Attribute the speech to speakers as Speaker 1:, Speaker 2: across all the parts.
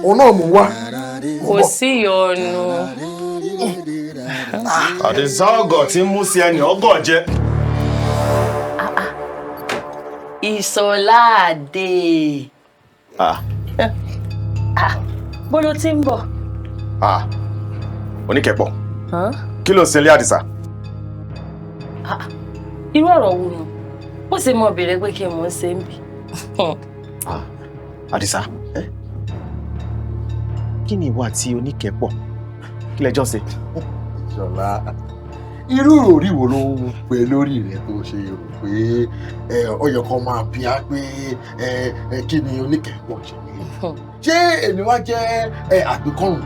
Speaker 1: Ọ̀nà mú wá.
Speaker 2: Kò sí ọ̀nà.
Speaker 3: Adisa ọgọ̀ tí mú sí ẹni ọgọ̀ jẹ.
Speaker 2: Ishola Ade. Bolo tí ń bọ̀.
Speaker 3: Onikepo. Kí ló ń ṣe lé Adisa?
Speaker 2: Irú ọ̀rọ̀ wo ni? Ó ṣe mọ̀ bèrè pé kí n mọ̀ ṣe ń bì.
Speaker 3: Adisa. Kí ni ìwọ àti Onikepo? Kí lẹjọ́ ṣe?
Speaker 1: Ìṣọ̀lá. Irú ìròrí wo ló ń pè lórí rẹ tó ṣe rò pé ọyọ kan máa bí á pé kí ni Onikepo ṣe ní? Ṣé èmi wá jẹ́ àgbékọ́rùn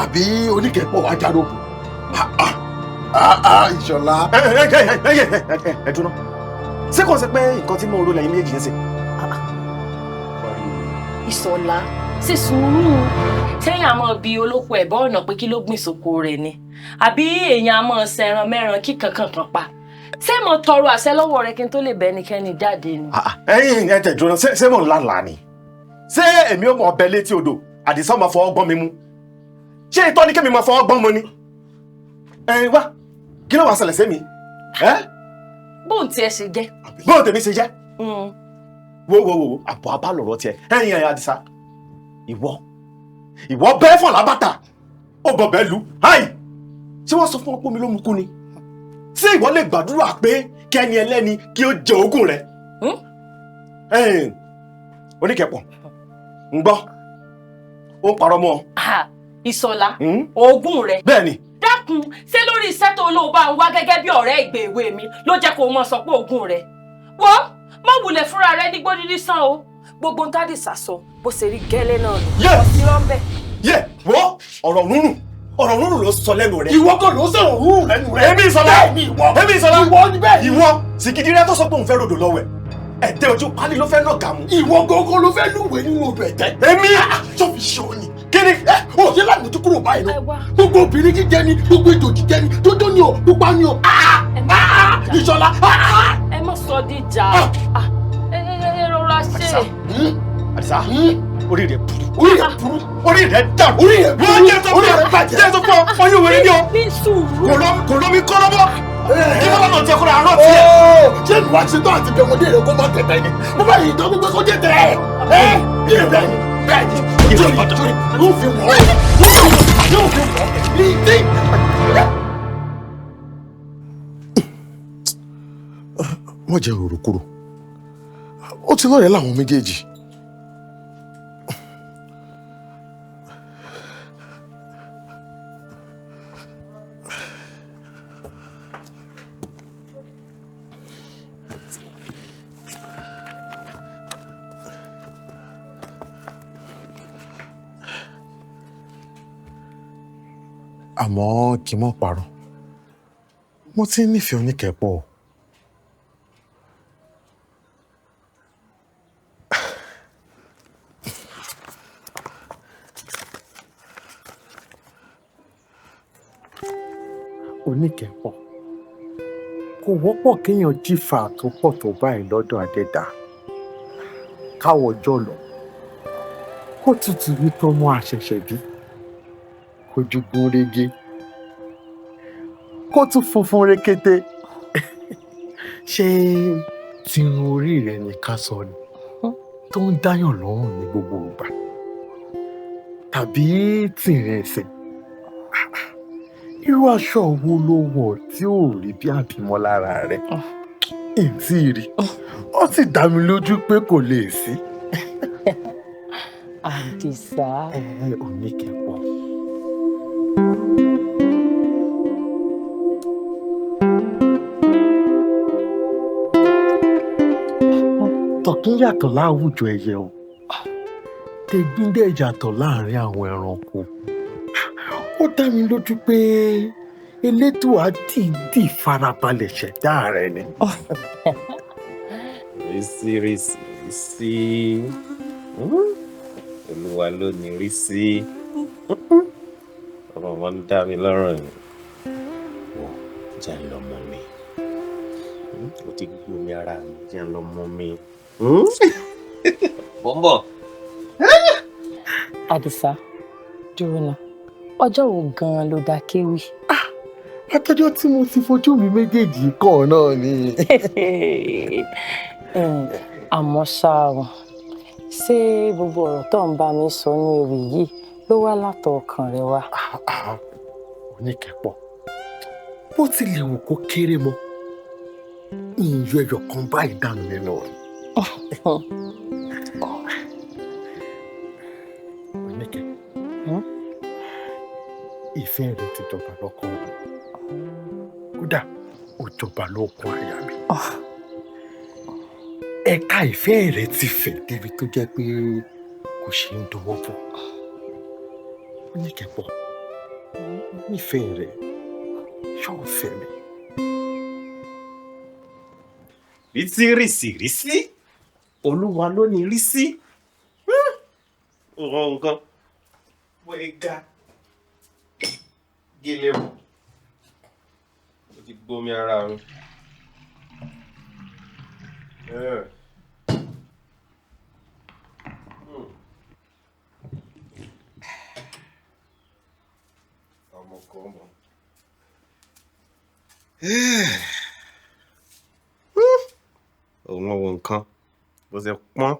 Speaker 1: àbí Onikepo wá jádòbò? Ìṣọ̀lá.
Speaker 3: Ẹ dúró. Ṣé kò ṣe pé nǹkan tí mo rò lẹ́yìn méjì ń ṣe?
Speaker 2: Ishola, ṣe sùúrù. Sẹ́yìn àmọ́ bí olóko ẹ̀bọ́ ọ̀nà pé kí ló gbìn sóko rẹ̀ ni. Àbí èèyàn àmọ́ ṣẹran mẹ́ran kí kankan pa. Ṣé mo tọrọ àṣẹ lọ́wọ́ rẹ kí n tó lè bẹ ẹnikẹ́ni jáde ni?
Speaker 3: Ẹ̀yin ẹ tẹ̀jọ́ náà ṣé mò ń lálàá ni? Ṣé èmi ò mọ̀ ọbẹ̀ létí odò? Àdìsá máa fọwọ́ gbọ́n mi mú. Ṣé ìtọ́ ni kémi máa fọwọ́ gbọ́n mu ni? Wá, kí ló wá ṣẹlẹ̀ sí mi?
Speaker 2: Bóun tiẹ̀ ṣe jẹ́.
Speaker 3: Bóun tèmi ṣe jẹ́? Wo, àbọ̀ abá lọ̀rọ̀ tiẹ̀. Ẹ̀yin Adisa, ìwọ bẹ́ẹ̀ fọ̀ lábàtà. Ó bọ̀ bẹ́ẹ̀ lu. Ṣé wọ́n sọ fún ọ pé omi ló mú kú ni? Ṣé ìwọ lè gbàdúrà pé kẹ́ni ẹlẹ́ni kí ó jẹ ogún rẹ̀? Onikepo, ń gbọ́, ó ń parọ́ mọ́.
Speaker 2: Ishola, ogún rẹ̀.
Speaker 3: Bẹ́ẹ̀ni.
Speaker 2: Dákun, ṣé lórí iṣẹ́ tó lóò bá ń wá gẹ́gẹ́ bí ọ̀rẹ́ ìgbèwé mi ló jẹ́ kó mọ̀ sọ pé ogún rẹ̀? Wọ́n má wulẹ̀ fúnra rẹ̀ ní gbódídí sàn o. Gbogbo ń tádìsà sọ bó ṣe rí gẹ́lẹ́ náà lọ. Ọ̀sí rọ́ńbẹ́.
Speaker 3: Ọ̀rọ̀ rúrùn ló sọ lẹ́nu rẹ̀.
Speaker 1: Ìwọ kọ́ ló sọ̀rọ̀ rúrùn lẹ́nu rẹ̀.
Speaker 3: Èmi Ìṣọ̀lá.
Speaker 1: Ìwọ ni bẹ́ẹ̀.
Speaker 3: Ìwọ sìkìdí rẹ tó sọ pé òun fẹ́ rodò lọ́wọ́ ẹ̀. Ẹ̀dẹ́ ojú pálí ló fẹ́ náà gàmú.
Speaker 1: Ìwọ gọ́gọ́ ló fẹ́ lúwẹ̀ẹ́ nínú odò ẹ̀tẹ́.
Speaker 3: Èmi.
Speaker 1: Sọ́fi ṣe ọ ni.
Speaker 3: Kí ni?
Speaker 1: Ó ṣe láti tó kúrò báyìí lọ. Gbogbo obìnrin jíjẹ ni, gbogbo ejò jíjẹ ni, tó tó ni o, pupa ni o. Ìṣọ̀lá.
Speaker 2: Ẹ má sọ díjà. Ẹ rọra ṣe.
Speaker 3: Adisa, orí rẹ̀ burú.
Speaker 1: Orí rẹ̀ burú.
Speaker 3: Orí rẹ̀ dàrú.
Speaker 1: Orí rẹ̀ burú.
Speaker 3: Orí rẹ̀ bàjẹ́. Jẹ́ tó pọ̀ ọyún wẹ̀rẹ̀ ni o.
Speaker 2: Ní sùúrù.
Speaker 3: Kò lómi kọ́lọ́bọ̀. Kí ló bá náà tiẹ̀ kó ra rán tiẹ̀?
Speaker 1: Ṣé ìwà ṣe tó àti bẹ̀rù ọdẹ rẹ̀ kó má tẹ̀tẹ̀ ni? Mo bá yìí dán gbogbo kó jẹ́ tẹ̀ ẹ́. Bí ẹ bẹ́ẹ̀ ni, bẹ́ẹ̀ ni. Yóò fi wọ̀ ọ́. Yóò fi wọ̀ ọ́. Ìdí. Wọ́n jẹ́ òrùkúrò. Ó ti lọ́rẹ̀ẹ́ láwọn méjèèjì. Àmọ́ kí n mọ́ parọ́, mo ti ń nífẹ̀ẹ́ Onikepo. Onikepo, kò wọ́pọ̀ kéèyàn jífà tó pọ̀ tó báyìí lọ́dọ̀ Adẹ́dà. Káwọ́ jọ̀lọ̀, kó tutù ní tó mú àṣẹ̀ṣẹ̀ bí. Kójú gún régé, kó tún funfun rékété. Ṣé tirun orí rẹ ní ká sọ ni tó ń dáyàn lọ́rùn ní gbogbo ìgbà? Tàbí tìrìn ẹsẹ̀? Irú aṣọ wo ló wọ̀ tí ò rí bí àbímọ lára rẹ̀? Ìtì rí, ó sì dá mi lójú pé kò lè sí.
Speaker 2: Adisa.
Speaker 1: Onikepo. Tọ̀kín yàtọ̀ láwùjọ ẹyẹ o. Tẹ̀gbín dẹ̀ yàtọ̀ láàrin àwọn ẹranko. Ó dá mi lójú pé Elédùà dìídì farabalẹ̀ ṣẹ̀dá rẹ̀ ni.
Speaker 4: Rísí. Olúwa ló ní rísí. Ọmọ máa ń dá mi lọ́rùn ni. Wọ́n jẹ́ ń lọ mọ́ mi. Ó ti gbómi ara mi, jẹ́ ń lọ mọ́ mi. Bọ́m̀bọ̀.
Speaker 2: Adisa, dúró náà. Ọjọ́ wo gan-an ló dá kéwì?
Speaker 1: Àtọ́jọ́ tí mo ti fojú mi méjèèjì kàn náà ni.
Speaker 2: Àmọ́ ṣá o, ṣé gbogbo ọ̀rọ̀ tó ń bá mi sọ ní ewì yìí ló wá látọ̀ ọkàn rẹ wá?
Speaker 1: Onikepo, bó tilẹ̀ wù kó kéré mọ́, ìyọ ẹyọ kan báyìí dànù nínú rẹ̀. Onike, ìfẹ́ rẹ ti jọba lọ́kàn mi. Kódà ó jọba lọ́kàn àyà mi. Ẹ̀ka ìfẹ́ rẹ ti fẹ̀ débi tó jẹ́ pé kò ṣe ń dọwọ́ bọ̀. Onikepo, nífẹ̀ẹ́ rẹ yóò fẹ́ mi.
Speaker 4: Rísí Olúwa ló ní rísí. Ọ̀rọ̀ nǹkan wọ́n ga gílẹ̀ o. Ó ti gbómi ara rẹ̀. Òun ọwọ́ nǹkan bó ṣe pọ́n.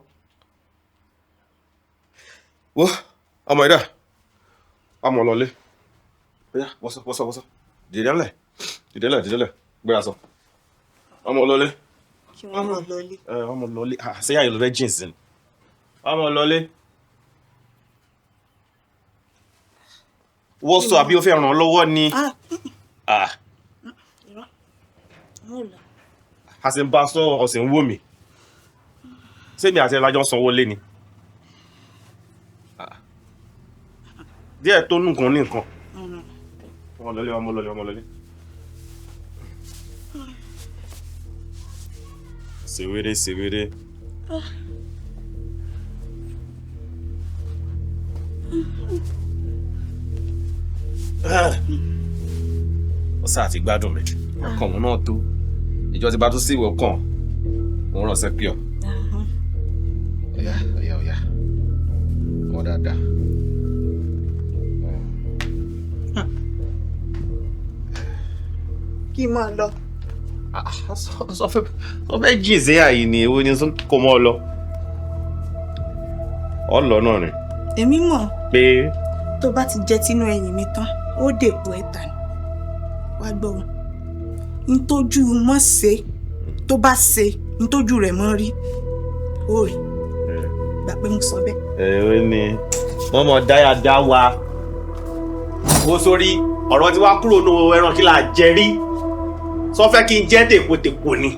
Speaker 4: Wo ọmọ ìdá ọmọ lọlé. Bóyá wọ́sọ́ dìdẹ́lẹ̀ gbéra sọ. Ọmọ lọlé.
Speaker 5: Kí wọ́n mọ̀ lọlé.
Speaker 4: Ọmọ lọlé àṣeyà yìí lọ fẹ́ jìn sí ni. Ọmọ lọlé. Wọ́n sọ àbí o fẹ́ ràn án lọ́wọ́ ni. A sì ń bá sọ ọ̀sẹ̀ ń wò mí. Ṣé mi àti ẹlájọ́ sanwó lé ni? Díẹ̀ tó nǹkan ní nǹkan. Ọmọ lọlé. Ṣèwéré. Ó sáà ti gbádùn mi. Ọkàn òun náà tó. Ìjọ ti bá tó sí ìwọ̀ kàn. Òun ràn sẹ́ pí ọ. Ọ̀yá. Wọ́n dáadáa.
Speaker 5: Kí máa lọ.
Speaker 4: Sọ fẹ́ jí ìsẹ́ àyè ni èwo ni kò mọ́ ọ lọ. Ọ lọ náà ni.
Speaker 5: Èmi mọ̀.
Speaker 4: Pé.
Speaker 5: Tó bá ti jẹ tínú ẹ̀yìn mi tán, ó dèpò ẹ̀ta ni. Wá gbọ́ wọn. Ntójú mọ́ ṣe tó bá ṣe ntójú rẹ̀ mọ́ rí. Ó rí. Gbà pé mo sọ bẹ́ẹ̀.
Speaker 4: Ó ní wọ́n mọ̀ dáadáa wa. Wo sórí ọ̀rọ̀ tí wá kúrò ní ẹran kí là jẹ rí. Sọ fẹ́ kí n jẹ́ tèpotèpo ni.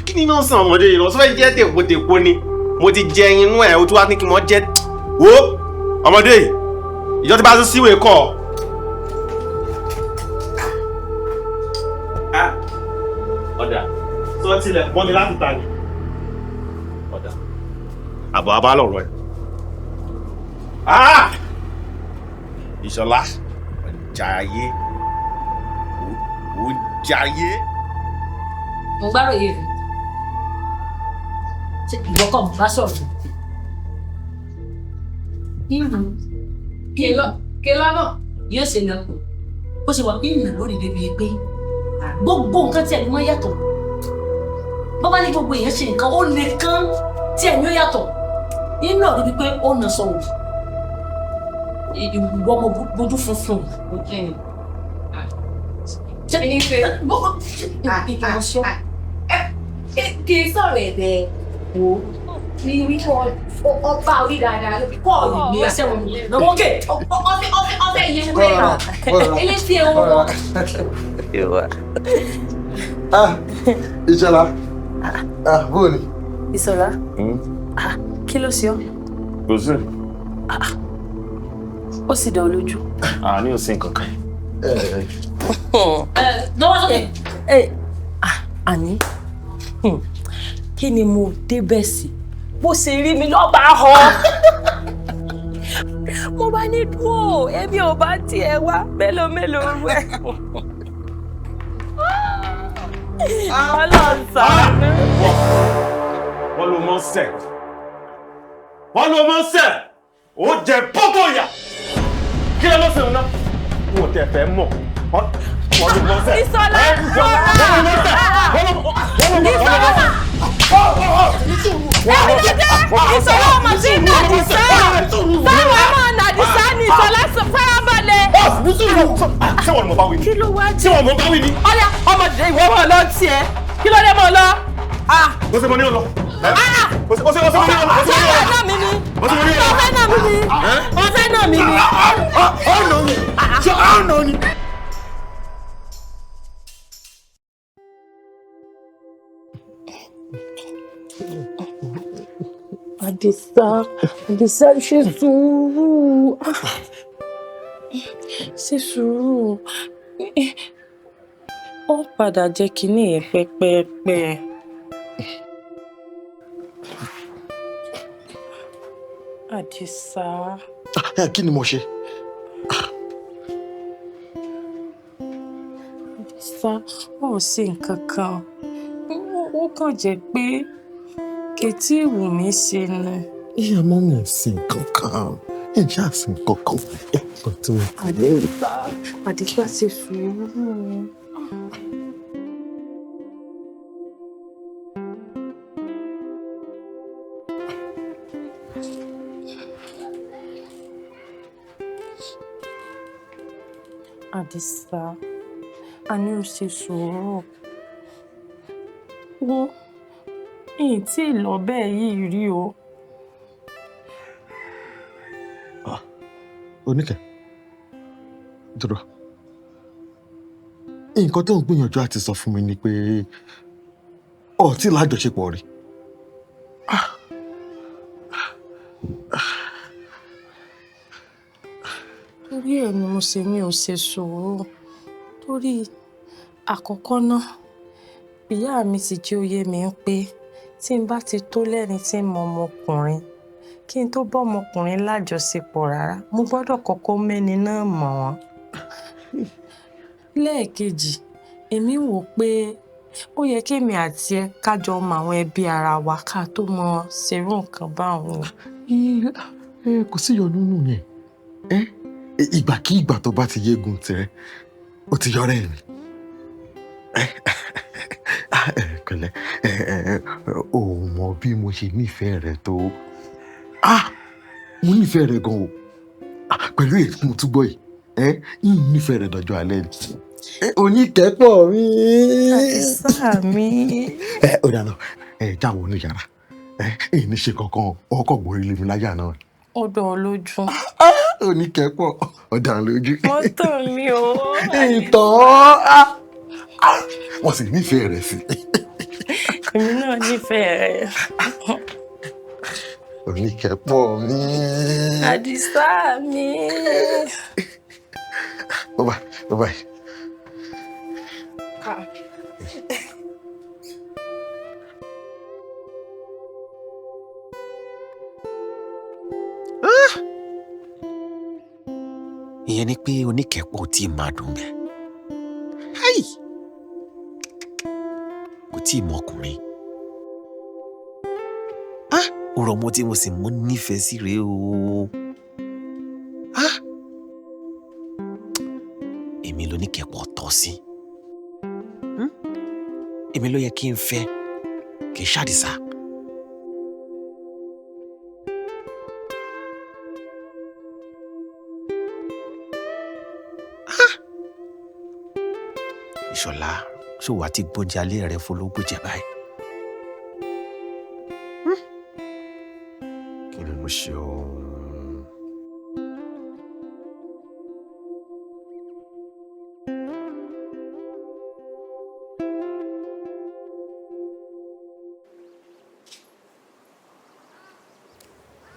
Speaker 4: Kí ni náà sàn ọmọdé yìí lọ? Sọ fẹ́ jẹ́ tèpotèpo ni. Mo ti jẹ inú ẹ̀ o tún wá ní kí n mọ̀ jẹ́. Wo ọmọdé yìí ìjọ tí bá tún síwèé kọ́. Ọ̀dà tó tilẹ̀ mọ́ mi láti ta ni. Ọ̀dà àbọ̀ abá lọ̀rọ̀ ẹ̀. Ìṣọ̀lá ọ̀jàyé.
Speaker 6: Mo gbárò yìí rí. Ṣé ìwọ kọ́ mo bá sọ̀rọ̀? Kí lọ́nà yóò ṣe lọ. Ó ṣe wà pé ìrìnà lórí débi pé gbogbo nǹkan tí ẹni wọ́n yàtọ̀. Bọ́bá ní gbogbo èèyàn ṣe nǹkan ó lè kán tí ẹni ó yàtọ̀. Inú ọ̀rọ̀ bíi pé ó nà sọ̀rọ̀. Ìwọ ọmọ bójú funfun. Kì í sọ̀rọ̀ ẹ̀bẹ̀ wò ní wípé ọba orí dáadáa kọ́ ọ̀rọ̀ ní ẹsẹ̀ wọn lókè ọbẹ̀ yẹn wẹ̀rọ eléyìí ẹ̀wọ̀n wọn.
Speaker 1: Ìṣọ̀lá, bó ni?
Speaker 2: Ìṣọ̀lá, kí ló ṣe ọ́?
Speaker 4: Kò sí.
Speaker 2: Ó sì dán lójú.
Speaker 4: Ní òsín kankan.
Speaker 6: Lọ́wọ́ sókè.
Speaker 2: Àní, kí ni mo débẹ̀ sí? Bó ṣe rí mi lọ́ba họ. Mo bá ní dúró, èmi ò bá tiẹ̀ wá mélòó rẹ̀. Ọlọ́run ṣàánú.
Speaker 4: Wọ́n ló mọ́ sẹ̀.
Speaker 3: ó jẹ bọ́tọ̀ ìyà kí ló ṣe ń ná wọn ò tẹ fẹ́ mọ̀ wọ́n ló lọ sẹ́.
Speaker 2: Ìṣọ̀lá Ìṣọ̀lá ọmọ tí ń Adisa báwo ọmọ Adisa ni Ìṣọ̀lá farabalẹ̀.
Speaker 3: ṣé wọn mọ bá wí ni.
Speaker 2: Kí ló wá
Speaker 3: ṣé wọn mọ bá wí ni.
Speaker 2: ọ̀yá ọmọ dìde ìwọ mọ̀ lọ tiẹ̀ kí ló dé mọ̀ lọ.
Speaker 3: bó ṣe mọ ní ọlọ. bó ṣe mọ ní ọlọ.
Speaker 2: ọ̀fẹ́ náà mi ni ọ̀fẹ́ náà mi ni ọ̀fẹ́ náà mi ni.
Speaker 3: ọ̀nà ni ṣé ọ̀nà ni.
Speaker 2: Adisa ṣe sùúrù. Ṣe sùúrù. Ó padà jẹ́ kínní yẹn pẹ́pẹ́pẹ́. Adisa.
Speaker 1: Kí ni mo ṣe?
Speaker 2: Adisa, ó ṣe nǹkan kan. Ó kàn jẹ́ pé kìtì ìwù mi ṣe ni.
Speaker 1: Ìyá mọ́ mi sí nǹkan kan. Ẹ ṣáà sí nǹkan kan. Ẹ̀pọ̀ tí mo kà lẹ́yìn.
Speaker 2: Adisa ṣe sùúrù. Adisa, a ní o ṣe sùúrù. Wo ìyìn tí ìlọ bẹ́ẹ̀ yìí rí o.
Speaker 1: Oníkẹ́, dúró. Nǹkan tó ń gbìyànjú àti sọ fún mi ni pé ó ti lájọṣepọ̀ rí.
Speaker 2: Torí ẹ̀ ni mo ṣe ní o ṣe sùúrù. Torí àkọ́kọ́ náà, ìyá mi ti jẹ́ ó yé mi pé tí n bá ti tó lẹ́ni tí ń mọ ọmọkùnrin, kí n tó bọ́ ọmọkùnrin lájọṣepọ̀ rárá, mo gbọ́dọ̀ kọ́kọ́ mẹ́ni náà mọ̀ wọ́n. Lẹ́ẹ̀kejì, èmi wò pé ó yẹ kémi àti ẹ kájọ mọ àwọn ẹbí ara wa ká tó mọ ṣerú nǹkan báwọn.
Speaker 1: Kò sí ìyọnu nínú yẹn. Ìgbàkígbà tó bá ti yégun tirẹ̀, ó ti yọrẹ mi. Pẹ̀lẹ́, o mọ bí mo ṣe nífẹ̀ẹ́ rẹ tó. Mo nífẹ̀ẹ́ rẹ gan o. Pẹ̀lú èyí tí mo tún gbọ́ yìí, nífẹ̀ẹ́ rẹ dọjọ́ alẹ́ ni. Oníkẹ́pọ̀ mi.
Speaker 2: Adisa mi.
Speaker 1: Ó dáná, jáwọ́ ní yàrá. Èyí ní ṣe kankan ọkọ̀ gbórí lé mi láyà náà.
Speaker 2: Ó dán ọ lójú.
Speaker 1: Oníkẹ́pọ̀, ó dán lójú.
Speaker 2: Mọ́tò mi o.
Speaker 1: Ìtàn. Wọ́n sì nífẹ̀ẹ́ rẹ̀ sí.
Speaker 2: Èmi náà nífẹ̀ẹ́ rẹ̀.
Speaker 1: Oníkẹ́pọ̀ mi.
Speaker 2: Adisa mi.
Speaker 1: Bye-bye.
Speaker 7: Ìyẹn ni pé Oníkẹ́pọ̀ tí máa dùn bẹ́ẹ̀. Kò tí ì mọ ọkùnrin. Ọ̀rọ̀ ọmọ tí mo sì mú nífẹ̀ẹ́ sí rèé o. Èmi l'Oníkẹ́pọ̀ tọ́ sí. Èmi ló yẹ kí n fẹ́, kì í ṣàdìsá. Ìṣọ̀lá, ṣó wàá ti gbóúnjẹ alẹ́ rẹ fọlọ́gbó jẹ báyìí? Kí ni mo ṣe o?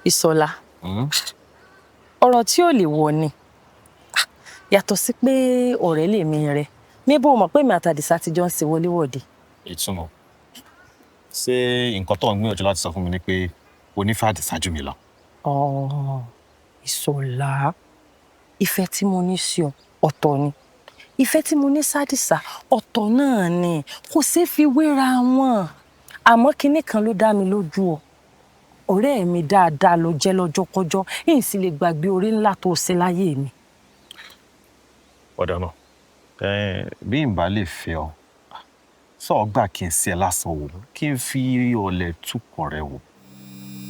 Speaker 2: Ìṣọ̀lá, ọ̀rọ̀ tí ò lè wọ̀ ni. Yàtọ̀ sí pé ọ̀rẹ́ lèmi rẹ̀. Níbo mọ̀ pé mi àti Adisa ti jọ ń ṣe wọléwọ̀de.
Speaker 3: Ìtumọ̀. Ṣé nǹkan tó ń gbìyànjú láti sọ fún mi ni pé o nífẹ̀ẹ́ Adisa jù mí lọ?
Speaker 2: Ìṣọ̀lá, ìfẹ́ tí mo ní sí ọ ọ̀tọ̀ ni. Ìfẹ́ tí mo ní sí Adisa ọ̀tọ̀ náà ni. Kò ṣeé fi wéra wọn. Àmọ́ kinní kan ló dá mi lójú o. ọ̀rẹ́ mi dáadáa ló jẹ́ lọ́jọ́kọ́jọ́ yìí sì lè gbàgbé orí ńlá tó ṣe láyé mi.
Speaker 3: ọ̀dà náà bí n bá lè fẹ́ ọ sọ gbà kí n ṣe ẹ lásán wò kí n fi ọ̀lẹ̀ túkọ̀ rẹ wò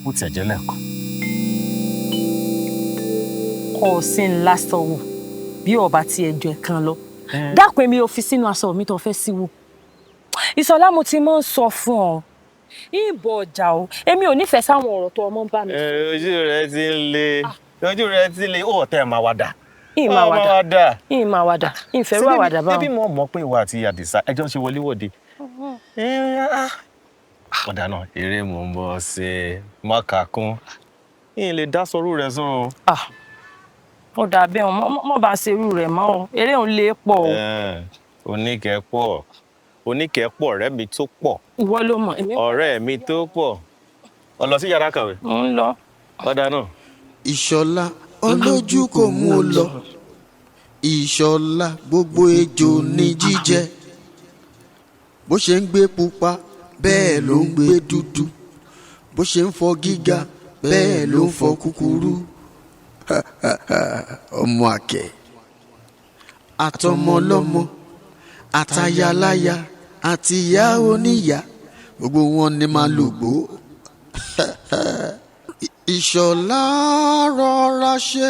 Speaker 3: ó tiẹ̀ jẹ́ lẹ́ẹ̀kan.
Speaker 2: kọ́ ọ sí ń lásán wò bí ọba ti ẹjọ́ ẹ̀ kan lọ dákun èmi ò fi sínú aṣọ mi tó fẹ́ sí wò. Ìṣọ̀lá mo ti máa ń sọ fún ọ ìbò ọjà o èmi ò nífẹ̀ẹ́ sáwọn ọ̀rọ̀ tó ọmọ ń bá mi.
Speaker 3: ojú rẹ ti ń le ó tẹ́ ẹ̀ máa wá dà.
Speaker 2: ìmọ̀ àwàdà ìfẹ́rú àwàdà báwọn.
Speaker 3: ṣebí mo mọ̀ pé ìwà àti Adisa ẹjọ́ ń ṣe wọléwọ̀de. ọ̀dà náà eré mò ń bọ̀ ṣe mọ́kàkún yìí lè dá sọ́rú rẹ̀ sọ́run.
Speaker 2: ó dà bẹ́ẹ̀ mọ́ bá ṣerú rẹ̀ mọ́ o eré òun lè pọ̀ o.
Speaker 3: Oníkẹ́pọ̀ ọ̀rẹ́ mi tó pọ̀.
Speaker 2: ìwọ ló mọ̀ èmi.
Speaker 3: ọ̀rẹ́ mi tó pọ̀. ó lọ sí yàrá kàwé.
Speaker 2: mo ń lọ.
Speaker 3: ọ̀dà náà.
Speaker 8: Ìṣọ̀lá olójú kò mú o lọ. Ìṣọ̀lá gbogbo ejò ní jíjẹ. Bó ṣe ń gbé pupa bẹ́ẹ̀ ló ń gbé dúdú. Bó ṣe ń fọ gíga bẹ́ẹ̀ ló ń fọ kúkúrú. ọmọ àkẹ́ àtọmọlọ́mọ àtayáláyá àti ìyá oníyá gbogbo wọn ni máa lògbó. Ìṣọ̀lá rọra ṣe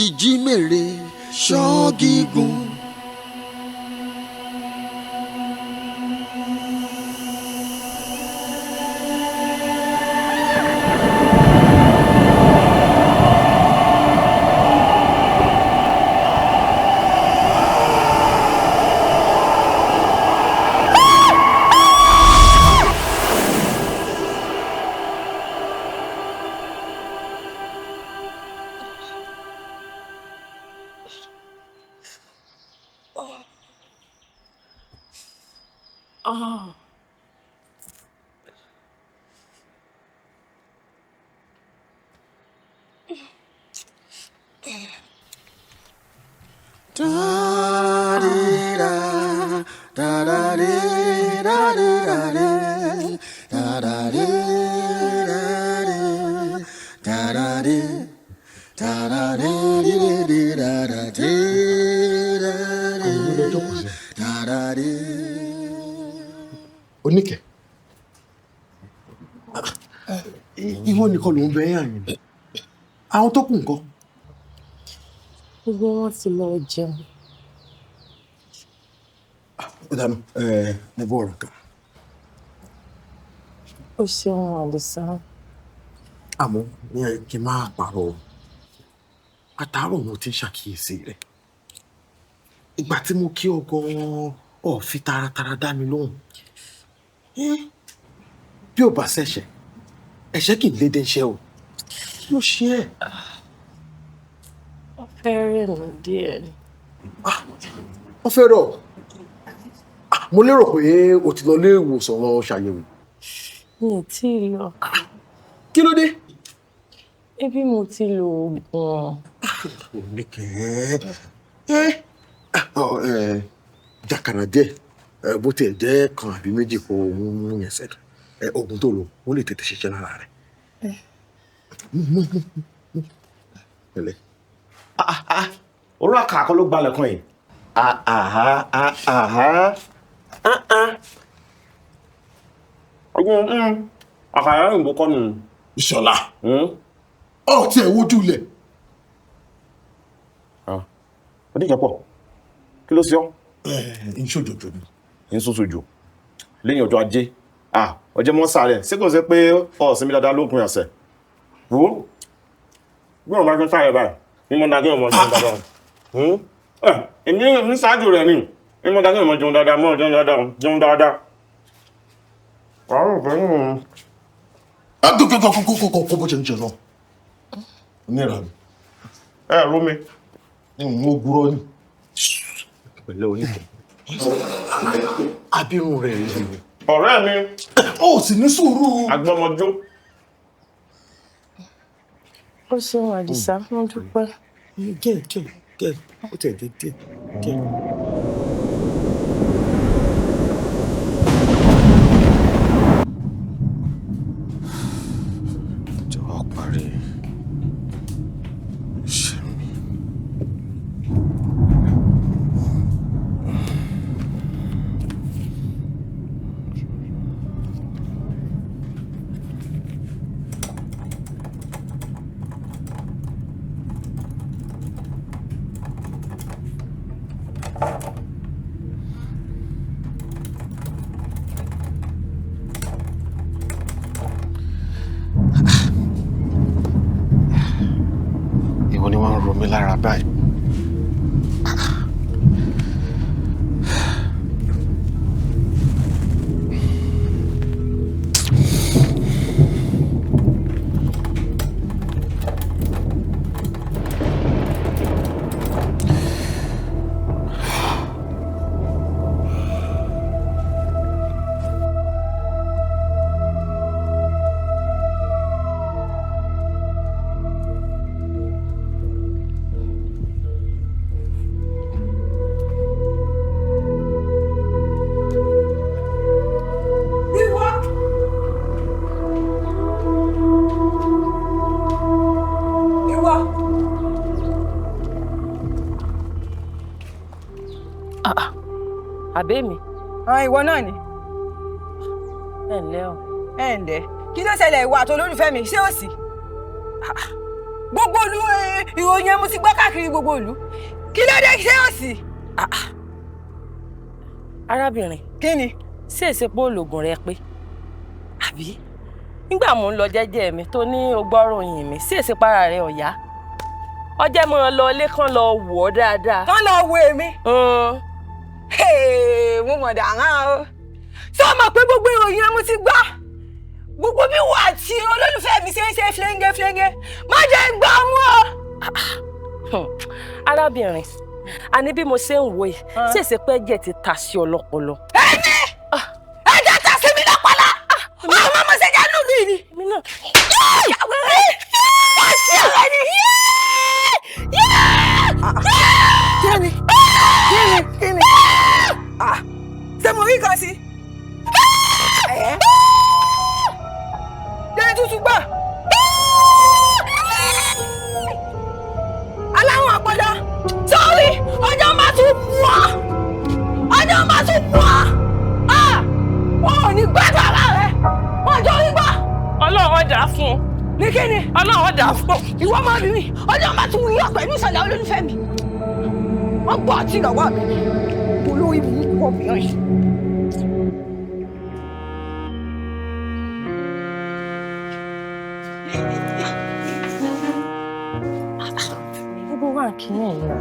Speaker 8: ìjímèrè ṣọ́gígùn.
Speaker 1: Oníkẹ́ ìwọ nìkan ló ń bẹ yàn yín àwọn tó kù ńkọ́.
Speaker 2: gbogbo wọn ti lọ jẹun.
Speaker 1: ó dànù mo bọ ọ̀rọ̀ kan.
Speaker 2: ó ṣeun Adisa.
Speaker 1: àmọ́ ní kí n máa pààrọ̀ àtàárọ̀ mo ti ń ṣàkíyèsí rẹ̀ ìgbà tí mo kí ọ gan-an ò fi taratara dá mi lóhùn bí ò bá ṣẹ̀ṣẹ̀ ẹ̀ṣẹ̀ kì í lédè iṣẹ́ o ló ṣe ẹ́.
Speaker 2: wọ́n fẹ́ rìn mí díẹ̀ ni.
Speaker 1: wọ́n fẹ́ rọ̀ mo lérò pé o ti lọ ilé ìwòsàn lọ ṣàyẹ̀wò.
Speaker 2: mi ò tí ì lọ.
Speaker 1: kí ló dé.
Speaker 2: ebi mo ti lo oògùn.
Speaker 1: jàkàrà díẹ̀ bó tiẹ̀ jẹ́ kan àbí méjì kó mú yẹn sẹ́dọ̀ oògùn tó lò ó lè tètè ṣiṣẹ́ lára rẹ̀. pẹ̀lẹ́.
Speaker 3: orú àkàkọ́ ló gbalẹ̀ kan yìí. ọgbọ́n àkàrà òyìnbó kọ́ nù.
Speaker 1: Ìṣọ̀lá ọ tí ẹ wojú lẹ̀.
Speaker 3: Oníkẹ́pọ̀ kí ló sí ọ́.
Speaker 1: ìṣòjòjò ni.
Speaker 3: ìṣòjòjò lẹ́yìn ọjọ́ ajé ọjọ́ mọ́ sáré ṣé kò sí pé ọ̀sìn mi dáadáa lópin ọ̀sẹ̀ wo gbọ́n máa fi sáré báyìí ní mo dájú ọmọ jẹun dáadáa èmi ní ṣáájú rẹ̀ ni ní mo dájú ọmọ jẹun dáadáa mọ́ jẹun dáadáa. àárò fẹ́ nù.
Speaker 1: kó bó ṣe ń ṣe lọ ní ìlànà.
Speaker 3: rómi.
Speaker 1: mo gbúrọ́ ni.
Speaker 3: pẹ̀lẹ́ Oníkẹ́.
Speaker 1: abirùn rẹ̀ rí mi.
Speaker 3: ọ̀rẹ́ mi.
Speaker 1: ó sì ní sùúrù.
Speaker 3: agbọ́mọjó.
Speaker 2: ó ṣeun Adisa mo dúpẹ́.
Speaker 1: Gẹ́ ó tẹ̀ dé díẹ̀ gẹ́.
Speaker 3: Ìwọ ni wọ́n ń ro mí lára báyìí.
Speaker 2: Àbẹ́mi.
Speaker 9: Ìwọ náà ni.
Speaker 2: Ẹ ǹlẹ́ o.
Speaker 9: Ẹ ǹlẹ́. Kí ló ṣẹlẹ̀ ìwà àti olólùfẹ́ mi ṣé ò sí? Gbogbo ìlú ìròyìn ẹ̀ mo ti gbọ́ káàkiri gbogbo ìlú. Kí ló dé ṣé ò sí?
Speaker 2: Arábìnrin.
Speaker 9: Kí ni?
Speaker 2: Ṣé èsè pé ológun rẹ pé? Àbí? Nígbà mò ń lọ jẹ́jẹ́ mi tó ní ogbọ́ròyìn mi, ṣé èsè para rẹ ọ̀yá? Ọjẹ́ mo lọ ilé kan lọ wò ó dáadáa.
Speaker 9: Kán lọ wo èmi. Mo mọ̀ dàrán o. Ṣé o mọ̀ pé gbogbo ìròyìn ẹ̀ mo ti gbọ́? Gbogbo bí wà tí olólùfẹ́ mi ṣe ń ṣe flenge má jẹ́ ń gbọ́ mú o.
Speaker 2: Arábìnrin, àní bí mo ṣe ń wò yìí, ṣé èsè pé ẹ̀jẹ̀ ti ta sí ọlọ́pọlọ?
Speaker 9: Ẹni! Ẹ̀jẹ̀ ta sí mi lọ́pọlọ! Ọmọ mo ṣe jẹ́ lùlù yìí ni.
Speaker 2: Mi náà.
Speaker 9: Wọ́n ṣe ọ̀rẹ́ ni. Kíni? Ṣé mo rí kan sí? Jẹ́ tútù gbà. Aláwọ̀ àpọ̀jọ. Sọ́ọ́rí, ọjọ́ máa tún mú ọ. Ọjọ́ máa tún mú ọ. Wọ́n ò ní gbẹ́dọ̀ ara rẹ̀. Wọ́n jọ rí gbà.
Speaker 2: Ọlọ́run dà fún un.
Speaker 9: Ní kíni?
Speaker 2: Ọlọ́run dà fún un.
Speaker 9: Ìwọ máa bí mi. Ọjọ́ máa tún yọ pẹ̀lú ìṣẹ̀lẹ̀ olólùfẹ́ mi. Wọ́n gbọ́ ọtí lọ́wọ́ mi. Olórí mi kọ́ bìnrin.
Speaker 2: Gbogbo wa kì í ẹ̀yìn.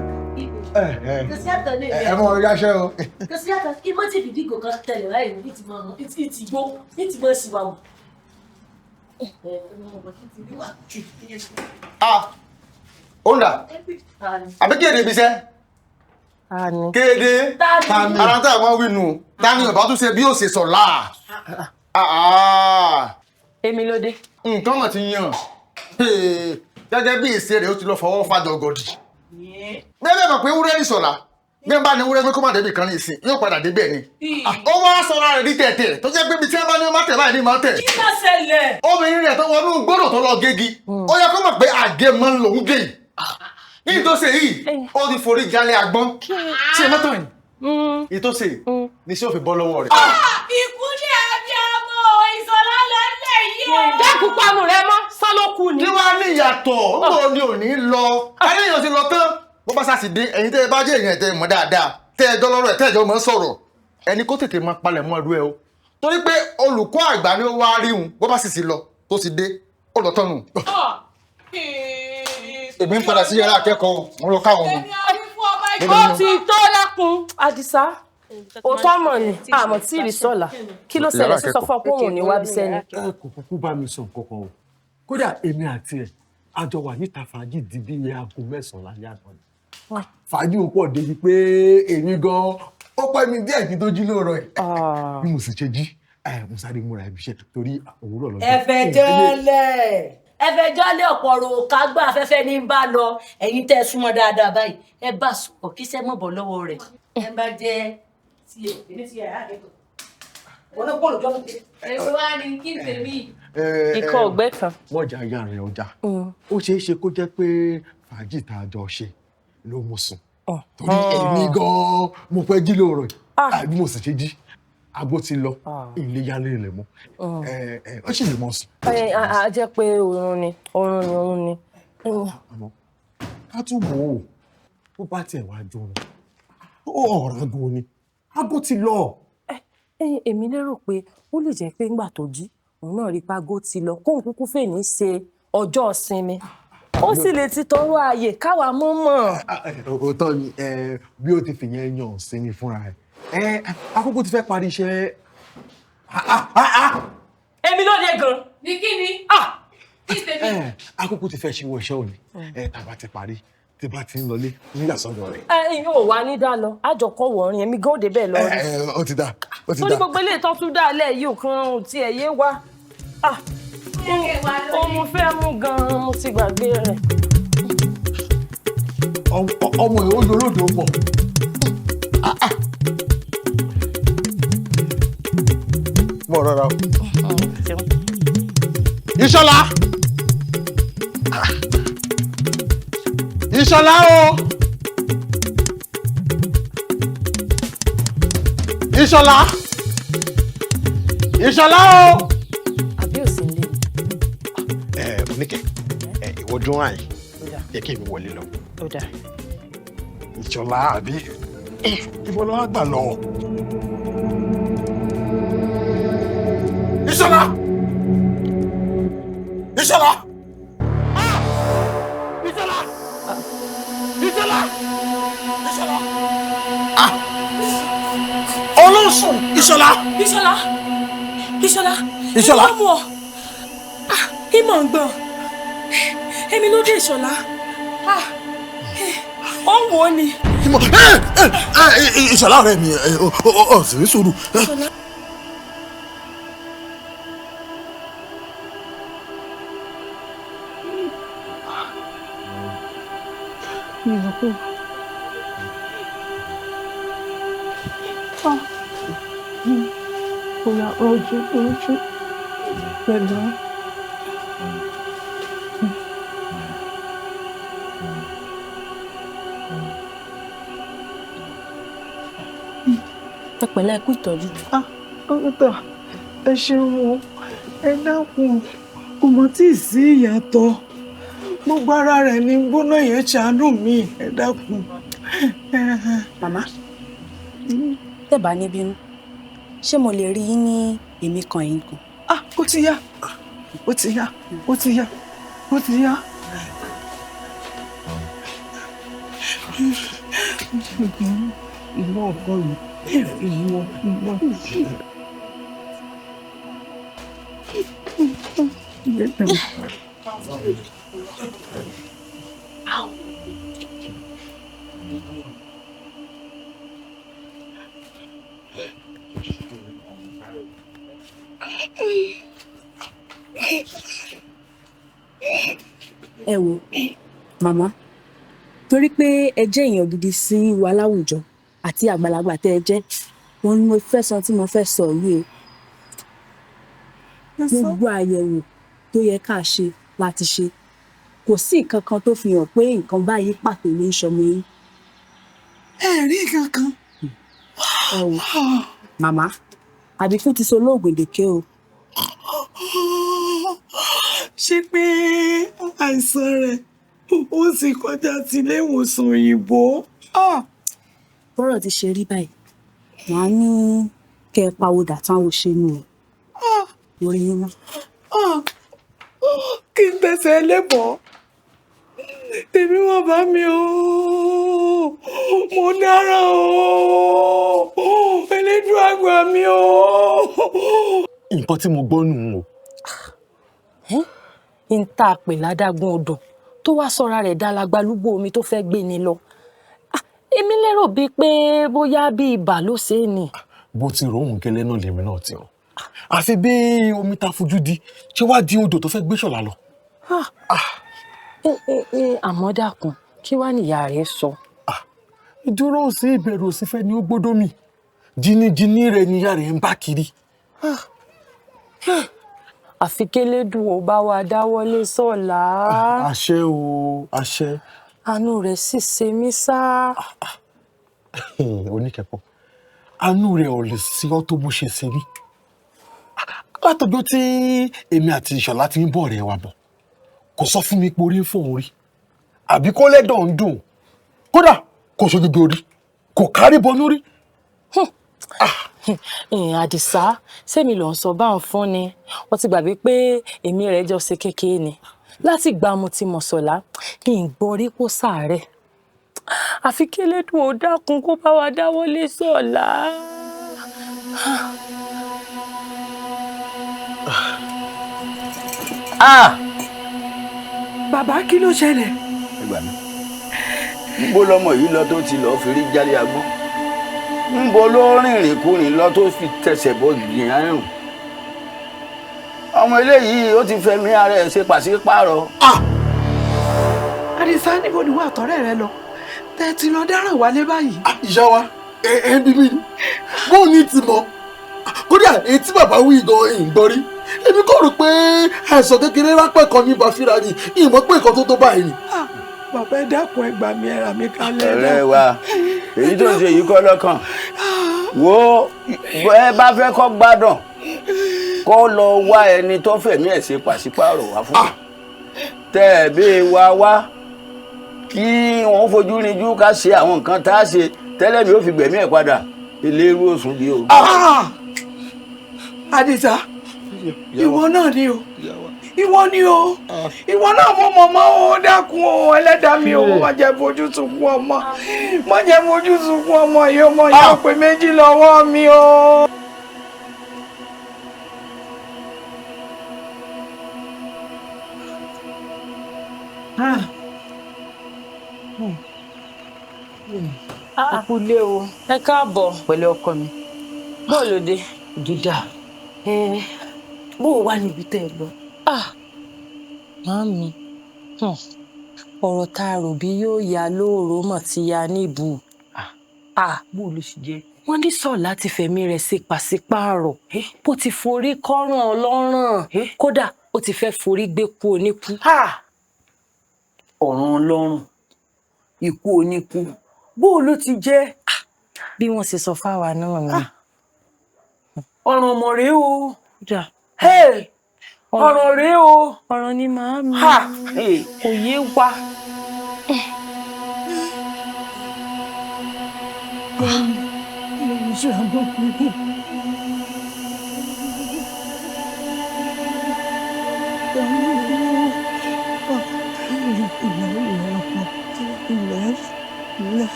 Speaker 1: Ẹ mọ orí aṣẹ o.
Speaker 6: Kẹsíyàtọ̀ kí mọ́ tí fìdí ìgò kan tẹ̀lé láì ní ti mọ̀ ní ti mọ̀ sí wa wò.
Speaker 3: Onda. Àbí kéde ibi iṣẹ́? Kéde. Ara tá àwọn wínú. Tani ọba tún ṣe bí ó ṣe sọ̀lá.
Speaker 2: Èmi ló dé.
Speaker 3: Nǹkan mọ̀ ti yàn. Gẹ́gẹ́ bí ìṣe rẹ̀ ó ti lọ fọwọ́ fàjọ gọ̀dì. Bẹ́ẹ̀ mọ̀ pé wúrẹ́ ní sọ̀lá. Bí ẹ bá ní wúrẹ́ pé kó má débi kan ní ìsìn, yóò padà débẹ̀ ni. Ó wá sọ̀rọ̀ rẹ̀ ní tẹ̀tẹ̀ tó jẹ́ pé ibi tí ẹ bá ní ó má tẹ̀ báyìí ní má tẹ̀.
Speaker 6: Kí ló ṣẹlẹ̀?
Speaker 3: Obìnrin rẹ̀ tó wọnú gbọ́dọ̀ tó lọ gégi. Ó yẹ kó mọ̀ pé àgé máa ń lòún gé. Ní ìtòsí yìí, ó ti forí jalè àgbọn. Ṣé ẹ mọ́tò yìí? Ìtòsí ni ṣé ó fi bọ́ lọ́wọ́ rẹ̀.
Speaker 6: Ikú ní abiyamọ Ìṣọ̀lá lọ́lẹ̀ yìí.
Speaker 2: Dẹ́kun panu rẹ mọ́, sálọ́kù ni.
Speaker 3: Kí wàá ní ìyàtọ̀? Ó ní òní lọ. Aléèyàn ti lọ tán. Bó bá sá sì dé, ẹ̀yin tẹ́ ẹ bá jẹ́ èèyàn tẹ́ ẹ mọ̀ dáadáa. Tẹ́ ẹ dọ́lọ́rọ̀ ẹ̀ tẹ́ ẹ jọ mọ́ sọ̀rọ̀. Ẹni kó tètè máa palẹ̀ mọ́ ẹrú ẹ o. Torí pé olùkọ́ àgbà ni ó wá rí un. Bó bá sì lọ, tó ti dé, ó lọ tọ́nu. Èmi ń padà sí yàrá akẹ́kọ̀ọ́, mo lọ káwọn ọmọ.
Speaker 2: Ó ti tó lákun, Adisa. Òótọ́ mọ̀ ni, àmọ̀ tí ìrìsọ̀lá. Kí ló ṣẹlẹ̀ sí sọ fún ọpọ́ òun ní wábí sẹ́ni?
Speaker 10: Ẹ kò kúkú bá mi sọ nǹkan kan o. Kódà èmi àti ẹ̀ a jọ wà níta fàájì di bí aago 9 lálẹ́ àná ni. Fàájì ń pọ̀ débi pé èmi gan-an ó pẹ́ mi díẹ̀ kí n tó jí lóòrọ̀ ẹ̀. Bí mo sì ṣe jí, mo sáré múra ibi iṣẹ́ torí òwúrọ̀ lọ́jọ́.
Speaker 6: Ẹfẹ̀ jọ́lẹ̀ ọ̀pọ̀ ọ̀rọ̀ kágbá afẹ́fẹ́ ní bá lọ. Ẹ̀yin tẹ́ súnmọ́ dáadáa báyìí. Ẹ bá sọ̀rọ̀ kí sẹ́ mọ̀ bọ̀ lọ́wọ́ rẹ̀. Ẹ bá jẹ́ tí èmi ti yàrá àkẹ́kọ̀ọ́. Wọ́n náà pọ̀lù jọ́mọ̀ pé. Èso wá ní kí n tèmi.
Speaker 2: Ikọ̀ ọ̀gbẹ́ kan.
Speaker 10: Mọ̀jà ya rẹ̀ ọjà. Ó ṣeé ṣe kó jẹ́ pé fàájì tá a jọ ṣe ló mú sùn. Torí èmi gan-an mo pẹ́ jí lóòrọ̀ yìí. Àbí mo sì ṣe jí. Agbó ti lọ, ilé yálé ilẹ̀ mọ́. Ó sì lè mọ̀ sùn.
Speaker 2: A jẹ́ pé oorun ni.
Speaker 10: Àmọ́ ká tún wò ó, bó bá tiẹ̀ wá jó ni. ọ̀rọ̀ aago ni aago ti lọ.
Speaker 2: Èmi lérò pé ó lè jẹ́ pé ńgbà tó jí òun náà rí pago ti lọ kóun kúkú fèní ṣe ọjọ́ ìsinmi ó sì lè ti tọrọ ààyè káwa mọ́ mọ̀.
Speaker 10: òótọ́ ni bí ó ti fìyẹn yan sinmi fúnra ẹ̀ àkókò ti fẹ́ parí iṣẹ́.
Speaker 2: èmi ló dé gan.
Speaker 6: ní kí ni.
Speaker 10: àkókò ti fẹ́ ṣe wọ iṣẹ́ òní tàbá ti parí tí bá ti ń lọlé nígbà sọ́dọ̀ rẹ̀.
Speaker 2: yóò wá ní dá lọ àjọkọ̀ wọ̀ọ́rin èmi gan òde bẹ́ẹ̀ lọ rí.
Speaker 10: ó ti dá ó ti dá.
Speaker 2: torí gbogbo ilé ìtọ́jú dálẹ̀ yìí kan tí ẹ̀ yé wá. mo fẹ́ mú gan-an mo ti gbàgbé rẹ̀.
Speaker 10: ọmọ ẹ̀ ó lóródò pọ̀. bọ̀ rọra o. Ìṣọ̀lá. Ìṣọ̀lá o. Ìṣọ̀lá. Ìṣọ̀lá o.
Speaker 2: àbí ò sí ilé.
Speaker 10: Oníkẹ́ ìwọ dún àyè jẹ́ kí èmi wọlé lọ. Ìṣọ̀lá àbí ìbọn lọ́wọ́ gbà lọ. Ìṣọ̀lá. Ìṣọ̀lá. Ìṣọ̀lá. Ìṣọ̀lá. Ìṣọ̀lá. Olóṣùn Ìṣọ̀lá.
Speaker 9: Ìṣọ̀lá. Ìṣọ̀lá.
Speaker 10: Ìṣọ̀lá.
Speaker 9: Ìmọ̀ mọ̀. Ìmọ̀ ń gbọ̀n. Èmi ló dé Ìṣọ̀lá. Ó ń wò ó ni.
Speaker 10: Ìṣọ̀lá ọ̀rẹ́ mi sì ní sùúrù.
Speaker 5: Bóyá ojú pẹ̀lú.
Speaker 2: ẹ pẹ̀lẹ́ kú ìtọ́jú.
Speaker 5: Dókítà ẹ ṣeun o ẹ dákun kò mọ̀ tí ì sí ìyàtọ̀ gbogbo ara rẹ̀ ní gbóná yẹn ṣàánú mi ẹ dákun.
Speaker 6: màmá tẹ́ bá ní bínú ṣé mo lè rí yín ní èmi kan yín kan.
Speaker 5: Ó ti yá ó ti yá ó ti yá ó ti yá. Ìwọ ọkọ mi ìwọ.
Speaker 6: ẹ wo màmá torí pé ẹ jẹ́ èèyàn gidi sí wa láwùjọ àti àgbàlagbà tẹ́ ẹ jẹ́ wọn ni mo fẹ́ sọ tí mo fẹ́ sọ yìí gbogbo àyẹ̀wò tó yẹ ká ṣe láti ṣe kò sí nǹkan kan tó fi hàn pé nǹkan báyìí pàtó ní ìṣọmọ yín.
Speaker 5: Ẹ rí kankan.
Speaker 6: ẹ wo màmá àbíkú ti so lóògùn ìdèké o.
Speaker 5: Ṣé pé àìsàn rẹ̀ ó sì kọjá sí ilé ìwòsàn òyìnbó?
Speaker 6: bọ́rọ̀ ti ṣe rí báyìí wọ́n á ní kẹ́ ẹ pawódà táwọn ṣe nù ọ́ lórí yín náà.
Speaker 5: Kí n tẹ̀sẹ̀ lébọ̀ tèmi wọ́n bá mi o mo dára o elédùn àgbà mi o.
Speaker 10: Nǹkan tí mo gbọ́ nù o.
Speaker 2: ń tá a pè ládágún odò tó wá sọ́ra rẹ̀ dá lágbálúgbò omi tó fẹ́ gbé ni lọ. Èmi lérò bíi pé bóyá bíi ibà ló ṣe é ni.
Speaker 10: Bó ti rò òun gẹ́lẹ́ náà lèmi náà ti rò. Àfi bí omi ta fojú di ṣé wàá di odò tó fẹ́ gbé Ṣọlá lọ.
Speaker 2: Àmọ́ dákun kí wàá níyà rẹ̀ sọ.
Speaker 10: Ìdúró sí ìbẹ̀rù òsì fẹ́ ni ó gbọ́dọ̀ mi jìnnìjìnnì rẹ̀ níyà rẹ̀ ń bá kiri.
Speaker 2: Àfi kélédùn ò bá wa dáwọ́lé Ṣọlá.
Speaker 10: Àṣẹ o àṣẹ.
Speaker 2: Àánú rẹ̀ sì ṣe mí sá.
Speaker 10: Oníkẹ́pọ̀ àánú rẹ̀ ò lè sí ọ́ tó bó ṣe ṣe rí. Látọjọ́ tí èmi àti Ìṣọ̀lá ti ń bọ̀ rẹ̀ wa bọ̀ kò sọ fún mi pé orí ń fọ́ orí àbí kó lẹ́dọ̀ ń dùn kódà kò sọ gbogbo orí kò kárí bọnú rí.
Speaker 2: Adisa sẹ́mi ló ń sọ bá ń fún ni wọ́n ti gbàgbé pé èmi rẹ̀ jọ ṣe kékeré ni láti gbà mo ti mọ̀ sọ̀lá kí n gbọ́ rí kó sàárẹ̀ àfi kí Elédùn ó dákun kó bá wa dáwọ́ lé Sọ̀lá.
Speaker 9: Bàbá kí ló ṣẹlẹ̀?
Speaker 11: Ẹ gbà mí. Níbo lọmọ yìí lọ tó ti lọ fi rí jálẹ̀ agbọ́n? Níbo ló rìnrìn kúrìn lọ tó fi tẹsẹ̀ bọ́ gbìyàn àrùn? Ọmọ eléyìí ó ti fẹ̀mí ara ẹ̀ ṣe pàṣípààrọ̀.
Speaker 9: Adisa níbo ni wà tọ́rẹ́ rẹ lọ? Tẹ́ ti lọ dáràn wálé báyìí.
Speaker 1: Ìyá wa ẹ bí mi bóun ní ti mọ kódà èyí tí bàbá wí gan ìgbọ́n rí èmi kò rò pé àìsàn kékeré rápẹ́ kan ní bàfíra ni ìmọ̀ pé nǹkan tó báyìí ni.
Speaker 9: Bàbá ẹ dákun ẹ gbà mí ẹ rà mí kalẹ̀.
Speaker 11: Ọ̀rẹ́ wa èyí tó ń ṣe yìí kọ́ lọ́kàn wo ẹ bá fẹ́ kó gbádùn kó lọ wá ẹni tó fẹ̀mí ẹ̀ ṣe pàṣípààrọ̀ wá fún tẹ́ ẹ bí wá kí wọ́n fojú rinjú ká ṣe àwọn nǹkan tá a ṣe tẹ́lẹ̀ mi ó fi gbẹ̀mí ẹ̀ padà eléru òsùn bí o.
Speaker 9: Adisa ìwọ náà ni o ìwọ ni o ìwọ náà mo mọ̀mọ́ o dákun o ẹlẹ́dàá mi o má jẹ́ fojú sunkún ọmọ má jẹ́ fojú sunkún ọmọ yìí ọmọ yìí ó pé méjì lọ́wọ́ mi o.
Speaker 2: Àkúlé o ẹ káàbọ̀ pẹ̀lú ọkọ mi bọ́ọ̀lù dé
Speaker 6: dídà bó o wà níbi tẹ́ ẹ lọ.
Speaker 2: Màámi ọ̀rọ̀ tá a rò bí yóò ya lóòrò mọ̀ ti ya níbù.
Speaker 6: Bó o ló ṣe jẹ́.
Speaker 2: Wọ́n ní Sọ̀lá ti fẹ̀mí rẹ̀ ṣe pàṣípààrọ̀ bó ti forí kọ́ràn ọlọ́ràn kódà ó ti fẹ́ forí gbé kú oníkú.
Speaker 6: Ọ̀ràn ọlọ́run ikú oníkú bó o ló ti jẹ́.
Speaker 2: Bí wọ́n ṣe sọ fáwa náà ni.
Speaker 6: Ọ̀ràn ọmọ rèé o. Ọ̀rọ̀ rèé o.
Speaker 2: Ọ̀rọ̀ ni màámi kò yé wa.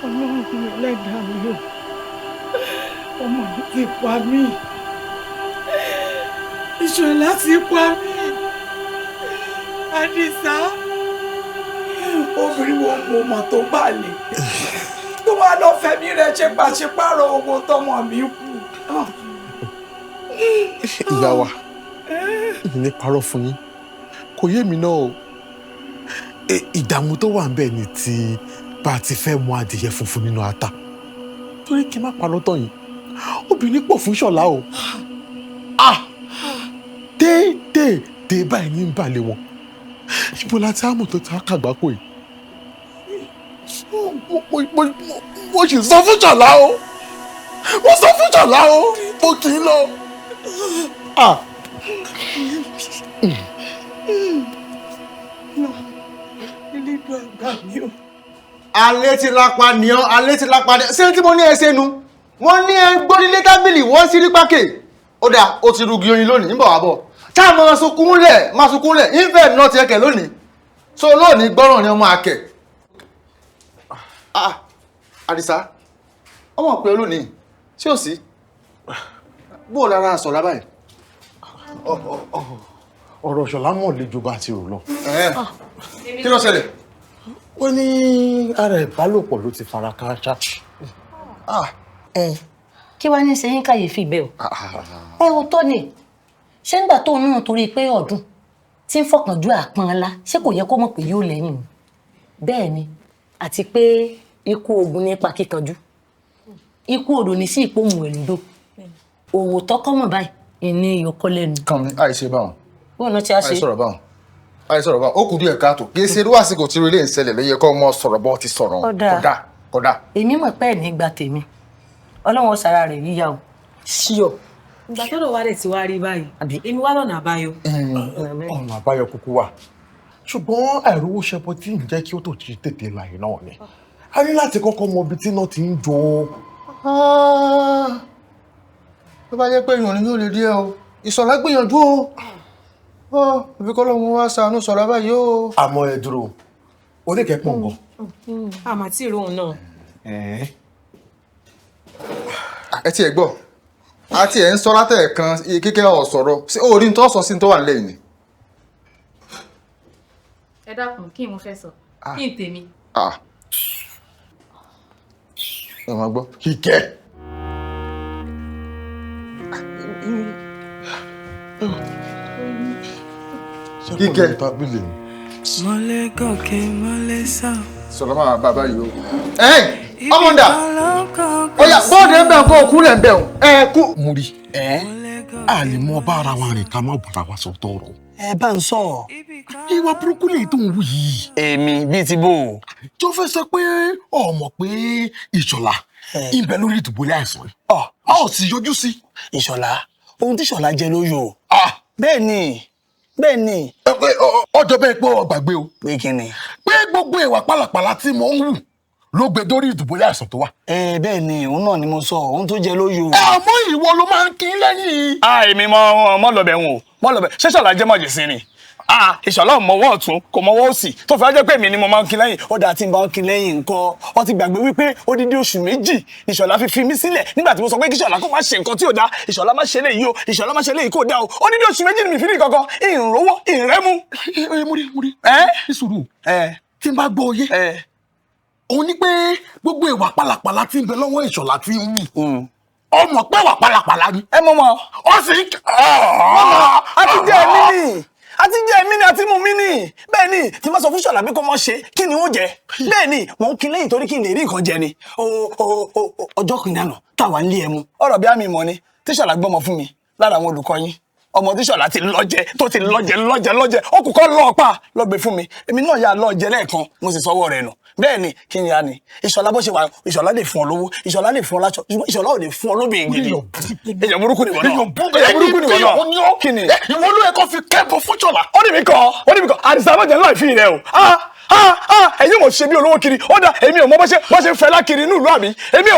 Speaker 9: Ọlọ́run mi lẹ́dàá mi o ọmọ mi ti pa mí Ìṣọ̀lá ti pa mí Adisa obìnrin wo mo mọ̀ tó bá lè tó wá lọ fẹ̀mí rẹ̀ ṣe pàṣípààrọ̀ owó tọmọ mi kù.
Speaker 10: Ìyá wa ní parọ́ fún yín kò yé mi náà o ìdààmú tó wà ń bẹ̀ ni ti bá a ti fẹ́ mú adìyẹ funfun nínú ata torí kí n má parọ́ tán yìí obìnrin pọ̀ fún Ṣọ̀lá o déédéé báyìí ní balẹ̀ wọn ibo la ti á mọ̀ tó ti á kàgbákò yìí mo sì sọ fún Ṣọ̀lá o mo sọ fún Ṣọ̀lá o mo kì í lọ.
Speaker 3: Alẹ́ ti lápá ni ọ́, alẹ́ ti lápá ni ọ́. Ṣé tí mo ní ẹsẹ̀ nu? Wọ́n ní gbórílé tábìlì wọ́n sí rí pákè. Ó dáa, ó ti rugi oyin lónìí, ń bọ̀ wá bọ̀. Tá máa sunkún lẹ̀, ìfẹ́ náà ti ẹkẹ̀ lónìí. So lónìí gbọ́ràn ni ọmọ akẹ̀. Adisa, ọmọ pé olónìí, ṣé ò sí? Bó o lára sọ̀rọ̀ báyìí?
Speaker 10: Ọ̀rọ̀ Ṣọ̀lá mọ̀ lè ju bá ti rò lọ.
Speaker 3: Kí ló ṣẹlẹ̀?
Speaker 10: Wọ́n ní ara ìbálòpọ̀ ló ti fara kááṣá.
Speaker 6: Kí wàá ní ṣe yín kàyéfì bẹ́ẹ̀ o. Ò tó ni ṣé nígbà tóun náà torí pé ọdún tí ń fọkànjú àpọn ńlá ṣé kò yẹ kó mọ̀ pé yóò lẹ́yìn ni. Bẹ́ẹ̀ ni àti pé ikú ogun nípa kíkanjú ikú odò ní sí ìpòmù èlùdó òwò tọkọmọ báyìí ìní ìyọkọ lẹ́nu.
Speaker 3: Kàn mí àìṣe báwọn.
Speaker 6: Bọ́ọ̀ náà ti á ṣe.
Speaker 3: Àìsọ̀rọ̀ báwọn. Àìsọ̀rọ̀ báwọn. Ó kù díẹ̀ káàtó. Kì í ṣe irú àsìkò tí ilé ìṣẹ̀lẹ̀ ló yẹ kó mọ sọ̀rọ̀ bọ́ ti sọ̀rọ̀.
Speaker 6: Kódà èmi mọ̀ pé ẹ̀ ní gba tèmi Ọlọ́run ọ̀sára rẹ̀ yíyá o.
Speaker 2: Ṣíọ̀
Speaker 6: ìgbà tó lọ wá dẹ̀ ti wá rí báyìí èmi wá lọ́nà àbáyọ.
Speaker 1: ọ̀nà àbáyọ kúkú wà ṣùgbọ́n àìrówó ṣẹbọ tí ń jẹ́ kí ó tó ti tètè láyé náà ni a ní láti kọ́kọ́ mọ ibi tí iná ti ń jó.
Speaker 12: tó bá jẹ́ pé èèyàn ni yóò lè rí ẹ o Ìṣọ̀lá gbìyànjú o òbí kọ́ lóun wá ṣàánú Ìṣọ̀lá báyìí o.
Speaker 1: àmọ́ ẹ dúró Oníkẹ́pọ̀ ń bọ̀.
Speaker 2: àmọ́ tí ìròhùn náà.
Speaker 12: ẹ tiẹ̀ gbọ́ àti ẹ̀ ń sọ látẹ̀ kan kíkẹ́ ọ̀sọ̀rọ̀ sí orí tó sọ sí tó wà nílẹ̀ yìí ni.
Speaker 13: ẹ dákun kí n mo fẹ́ sọ kí n tèmi.
Speaker 12: ẹ máa gbọ́.
Speaker 1: Kíkẹ́.
Speaker 12: Kíkẹ́.
Speaker 14: mọ́lẹ́ gòkè mọ́lẹ́ sá.
Speaker 12: Sọ̀rọ̀ máa bàbá yìí o. ọmọ ndà ọ̀yà bọ́ọ̀dù ẹ̀ ń bẹ̀ kó òkú rẹ̀ ń bẹ̀ kú.
Speaker 1: mo rí a lè mọ bá ara wa rìn ká má bàrà wa sọ tọrọ.
Speaker 15: ẹ bá ń sọ.
Speaker 1: ìwà burúkú lè tó ń wù yìí.
Speaker 15: èmi bíi ti bò.
Speaker 1: tó fẹ́ sọ pé ọmọ pé Ìṣọ̀lá ìbẹ̀ lórí ìdìbòlẹ̀ àìsàn yìí. a ò sì yọjú sí.
Speaker 15: Ìṣọ̀lá ohun tí Ìṣọ̀lá jẹ ló yọ. bẹ́ẹ̀ ni bẹ́ẹ̀ ni.
Speaker 1: ọjọ́ bẹ́ẹ̀ pé ọgbàgbé o.
Speaker 15: pé kí ni.
Speaker 1: pé gbogbo ìwà pálapàla tí mo ń wù ló gbé dórí ìdìbòlẹ̀ àìsàn tó wà.
Speaker 15: bẹ́ẹ̀ ni òun náà ni mo sọ ohun tó jẹ ló yọ.
Speaker 1: àmọ́ ìwọ ló máa ń kí lẹ́yìn.
Speaker 15: èmi mọ lọbẹ wọn o mọ lọbẹ ṣé Ìṣọ̀lá jẹ mọ̀jẹ̀sí ni. Ìṣọ̀lá ò mọwọ́ ọ̀tún kò mọwọ́ òsì tó fẹ́ jẹ́ pé èmi ni mo máa ń kí lẹ́yìn ó dáa tí n bá ń kí lẹ́yìn nǹkan ó ti gbàgbé wípé odidi oṣù méjì Ìṣọ̀lá fi mí sílẹ̀ nígbà tí mo sọ pé kí Ìṣọ̀lá kó má ṣe nǹkan tí ò dáa Ìṣọ̀lá má ṣe léyìí o Ìṣọ̀lá má ṣe léyìí kò dáa o odidi oṣù méjì ni mi fi rí kankan ìrànwọ́ ìrẹ́mú.
Speaker 1: múrí ìṣòro tí n bá gbọ́ oyé òun ni pé gbogbo ìwà pálapàla tí ń bẹ lọ́wọ́ Ìṣọ̀lá tí ń wù ọmọ pé wà pálapàla ni.
Speaker 15: ẹ mọ̀ mọ́
Speaker 1: ọ sì ń
Speaker 15: àti jẹ́ èmi ni àti mú mi ní bẹ́ẹ̀ ni tí ma sọ fún Ìṣọ̀lá bí kò mọ́ ṣe kí ni ó jẹ bẹ́ẹ̀ ni mò ń kí lẹ́yìn torí kí n lè rí nǹkan jẹ ni ọjọ́ kìnìún àná táwa ń lé ẹmu ọ̀rọ̀ bí àmì ìmọ̀ ni tí Ìṣọ̀lá gbọ́mọ fún mi lára àwọn olùkọ́ yín ọmọ tí Ìṣọ̀lá ti lọ́jẹ tó ti lọ́jẹ ó kù kọ́ lọ́ọ̀pá lọ́gbẹ̀ fún mi èmi náà yà lọ́jẹ lẹ́ẹ̀kan mo sì sọ́wọ́ rẹ̀ nù bẹ́ẹ̀ ni kí ni a ní Ìṣọ̀lá bó ṣe wà Ìṣọ̀lá lè fún ọ lówó Ìṣọ̀lá lè fún ọ láṣọ Ìṣọ̀lá ò lè fún ọ lóbìnrin gidi èèyàn burúkú ni wọ́n náà èèyàn burúkú ni wọ́n náà kí ni.
Speaker 1: ìwọ ló yẹ kó fi kẹ́bọ̀ fún Ìṣọ̀lá.
Speaker 15: ó ní mi kọ́ Àdìsá mọ̀jẹ̀ ńlá ìfín rẹ o ẹ̀yin mọ̀ ṣe bí olówó kiri ó dà èmi ò mọ bó ṣe fẹ́ lákiri inú ìlú àbí èmi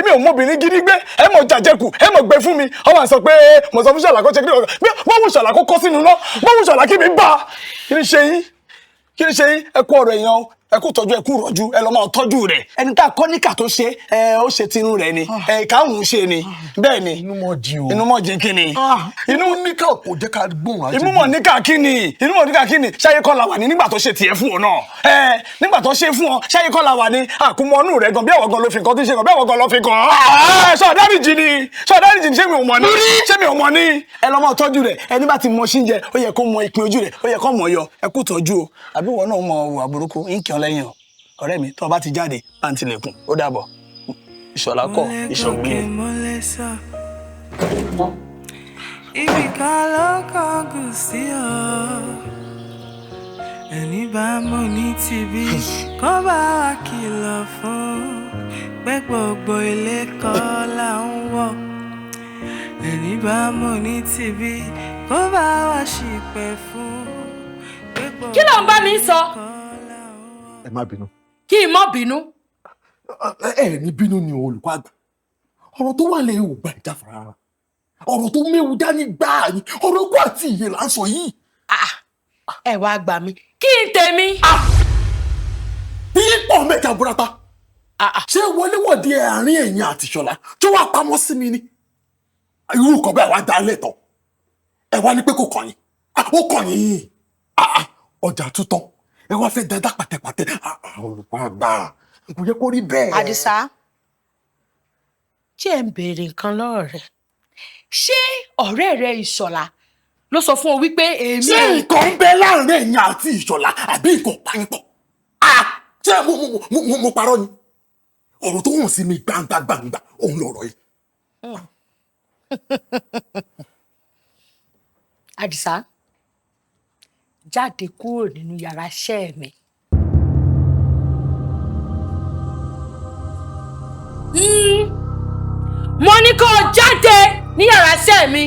Speaker 15: ò mọ obìnrin gidi gbé ẹ mọ̀ jàjẹkù ẹ mọ̀ gbé fún mi ọmọ àṣọ pé mo sọ fún Ìṣọ̀lá kó ṣe kí ni wọ́n wù Ìṣọ̀lá kó kọ́ sínú náà wọ́n wù Ìṣọ̀lá kí mi bá kí ni ṣe yín ẹ kú ọ̀rọ̀ èèyàn ẹ kú tọ́jú ẹ kú rọ̀jú ẹ lọ máa tọ́jú rẹ̀ ẹni tá a kọ́ níkà tó ṣe ó ṣe tinú rẹ̀ ni káwọn ṣe ni bẹ́ẹ̀ ni
Speaker 1: inú mọ̀ jí
Speaker 15: kí ni
Speaker 1: inú níkà kò jẹ́ ká gbóhùn àjẹ́
Speaker 15: inú mọ̀ níkà kí ni ṣáyé kọ́ la wà ní nígbà tó ṣe tiẹ̀ fún ọ náà nígbà tó ṣe fún ọ ṣáyé kọ́ la wà ní àkúmọ̀nù rẹ̀ gan bí ẹ̀wọ̀ gan ló fi nǹkan tó ṣe gan bí ẹ̀wọ̀ gan ló fi gan ṣọ̀dáríjì ni ṣé mi ò mọ̀ ní ẹ lọ máa tọ́jú rẹ̀ ẹni bá ti mọ ṣíńjẹ ó yẹ kó mọ ìpín ojú rẹ̀ ó yẹ kó mọ̀ yọ ẹ kú tọ́jú o àbí wọn náà mọ òwò àbúrúkú ìkẹ́ lẹ́yìn o ọ̀rẹ́ mi tó bá ti jáde bá ń tilẹ̀kùn ó dàbọ̀ Ìṣọ̀lá kọ̀ ìṣọ̀gbìn yẹn.
Speaker 14: ibi kan lọ́kàn gùn sí ọ ẹni bá mọ̀ ní tìbí kó bá wa kìlọ̀ fún pé gbogbo ilé kọ́ là ń wọ̀ ẹni bá mọ̀ ní tìbí kó bá wa ṣìpẹ̀ fún pé gbogbo.
Speaker 2: kí ló ń bá mi sọ.
Speaker 1: ẹ má bínú.
Speaker 2: kí n má bínú.
Speaker 1: ẹ ní bínú ni olùkọ́ àgbà ọ̀rọ̀ tó wà lẹ́yìn ò gba ìjáfara ọ̀rọ̀ tó méwu dání gbáà ni ọ̀rọ̀ kó àti ìyè là ń sọ yìí.
Speaker 2: ẹ wá gbà mí kí n tèmi.
Speaker 1: pípọ̀ mẹ́ta burata ṣé wọléwọ̀de àárín ẹ̀yin àti Ìṣọ̀lá tó wà pamọ́ sí mi ni irú nǹkan bẹ́ẹ̀ wá dá lẹ́tọ̀ ẹ wá ní pé kò kàn yín ó kàn yín ọjà tútọ́ ẹ wá fẹ́ dáadáa pàtẹ́pàtẹ́ olùkọ́ àgbà kò yẹ kó rí bẹ́ẹ̀.
Speaker 2: Àdìsá tí ẹ ń béèrè nǹkan lọ́wọ́ rẹ̀ ṣé ọ̀rẹ́ rẹ Ìṣọ̀lá ló sọ fún ọ wípé èmi.
Speaker 1: ṣé nǹkan ń bẹ láàrin ẹ̀yin àti Ìṣọ̀lá àbí nǹkan pàǹpọ̀ ṣé mo parọ́ ni ọ̀rọ̀ tó hàn sí mi gbangba òun lọ̀rọ̀ yìí.
Speaker 2: Àdìsá jáde kúrò nínú yàrá iṣẹ́ mi. Mo ní kó jáde ní yàrá iṣẹ́ mi.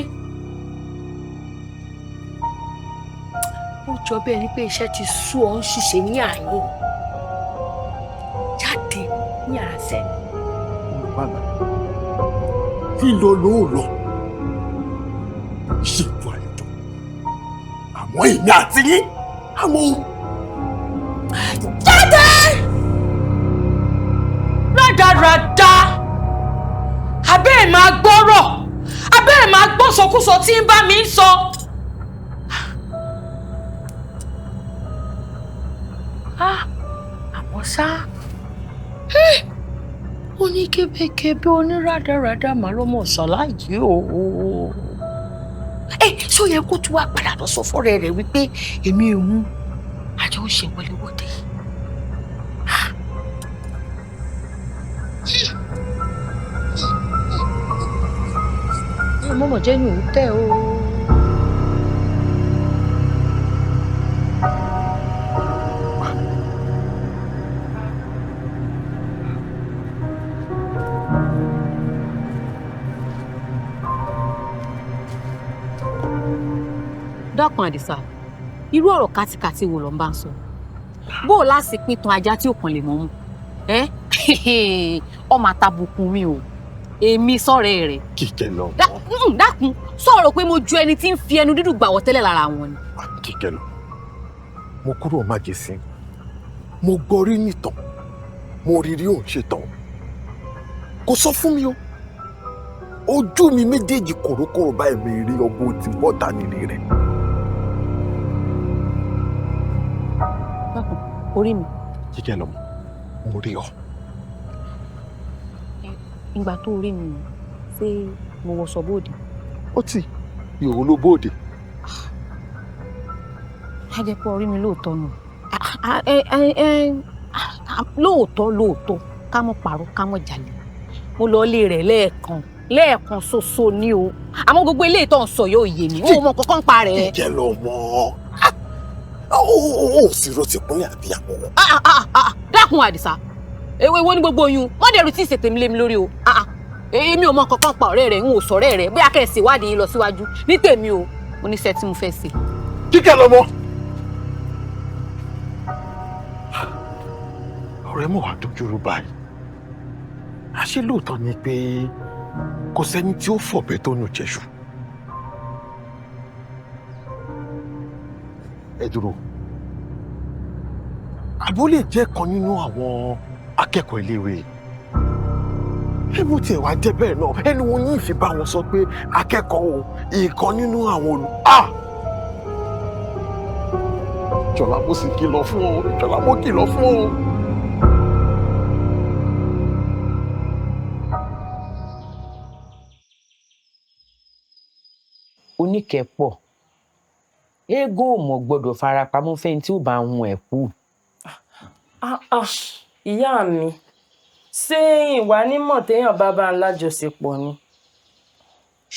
Speaker 2: Ó jọ bẹ́ẹ̀ ni pé iṣẹ́ ti sú ọ ń ṣiṣẹ́ ní àyè. Jáde ní yàrá iṣẹ́ mi.
Speaker 10: Bàbá, lílọ ló lọ. Ṣètò àlejò. Àmọ́ èmi àti yín, àmọ́.
Speaker 2: Jáde! Rádaràda! Abẹ́ ẹ̀ máa gbọ́rọ̀. Abẹ́ ẹ̀ máa gbọ́ sọkúsọ tí ń bá mi sọ. Àmọ́ ṣá. Ó ní kébékébé onírádaràda màá ló mọ̀ ṣàlàyé o. Ṣó yẹ kó tún wá padà lọ sọ fọ́rẹ́ rẹ̀ wípé èmi ò mú àjọ ń ṣe wọléwọ̀de. Mọ̀mọ̀ jẹ́ ní òun tẹ́ o.
Speaker 16: Dákun Adisa, irú ọ̀rọ̀ kátikàti wo ló ń bá ń sọ? Bó o láti pín tan ajá tí ò kàn lè mọ́ mú? Ọmọ àtàbùkún mi o, èmi sọ̀rẹ́ rẹ̀.
Speaker 10: Kíkẹ́ lọ.
Speaker 16: Dákun, sọ̀rọ̀ pé mo ju ẹni tí ń fi ẹnu dídùn gbàwọ̀ tẹ́lẹ̀ lára wọn ni.
Speaker 10: Kíkẹ́ lọ. Mo kúrò májèsín. Mo gbọ́ rí nìtàn. Mo rí rí òun ṣetán. Kò sọ fún mi o. Ojú mi méjèèjì kòrókòrò báyìí mi rí ọgbọ́n tí bọ́ta nílé rẹ̀.
Speaker 16: Orí mi.
Speaker 10: Kíkẹ́ lọ, mo rí ọ.
Speaker 16: Ìgbà tó rí mi, ṣé mo wọṣọ bóde?
Speaker 10: Ó tì, ìhòòhò ló bóde.
Speaker 16: A jẹ́ pé orí mi lóòótọ́ nù. Lóòótọ́, ká mọ̀ pàrọ̀, ká mọ̀ jalè. Mo lọ ilé rẹ̀ lẹ́ẹ̀kan ṣoṣo ni o. Àmọ́ gbogbo eléyìí tó ń sọ yóò yé mi. Ó mọ kankan pa rẹ̀.
Speaker 10: Kíkẹ́ lọ mọ́. Ó sì ro ti kúnlẹ̀ àbíyàwó.
Speaker 16: Dákun Adisa, èwo ní gbogbo oyún wọ́n dẹ̀rù tí ìṣètò mi lé mi lórí o. Èmi ò mọ kankan pa ọ̀rẹ́ rẹ̀ ń wò sọ̀rẹ́ rẹ̀ bóyá kẹ́sì ìwádìí yín lọ síwájú ní tèmi o. Mo ní iṣẹ́ tí mo fẹ́ ṣe.
Speaker 10: Kíkẹ́ lọ mọ́. Ọ̀rẹ́ mọ̀ wá dojúrú báyìí. Àṣé lóòótọ́ ni pé kò sẹ́ni tí ó fọ̀bẹ tó nù jẹ́ṣu. Ẹ dúró. Àbó lè jẹ́ kan nínú àwọn akẹ́kọ̀ọ́ iléèwé. Bó tiẹ̀ wá jẹ́ bẹ́ẹ̀ náà, ẹnu wọn yìí fi bá wọn sọ pé akẹ́kọ̀ọ́ o, ìkan nínú àwọn Ìjọba mo sì kìlọ̀ fún ọ, Ìjọba mo kìlọ̀ fún ọ.
Speaker 17: Onikepo. Eégún ò mọ̀ gbọ́dọ̀ farapamọ́ fẹ́ni tí ó bá hun ẹ̀ kú.
Speaker 2: Ìyá mi, ṣé ìwà nímọ̀ téèyàn bá bá ń lájọṣepọ̀ ni?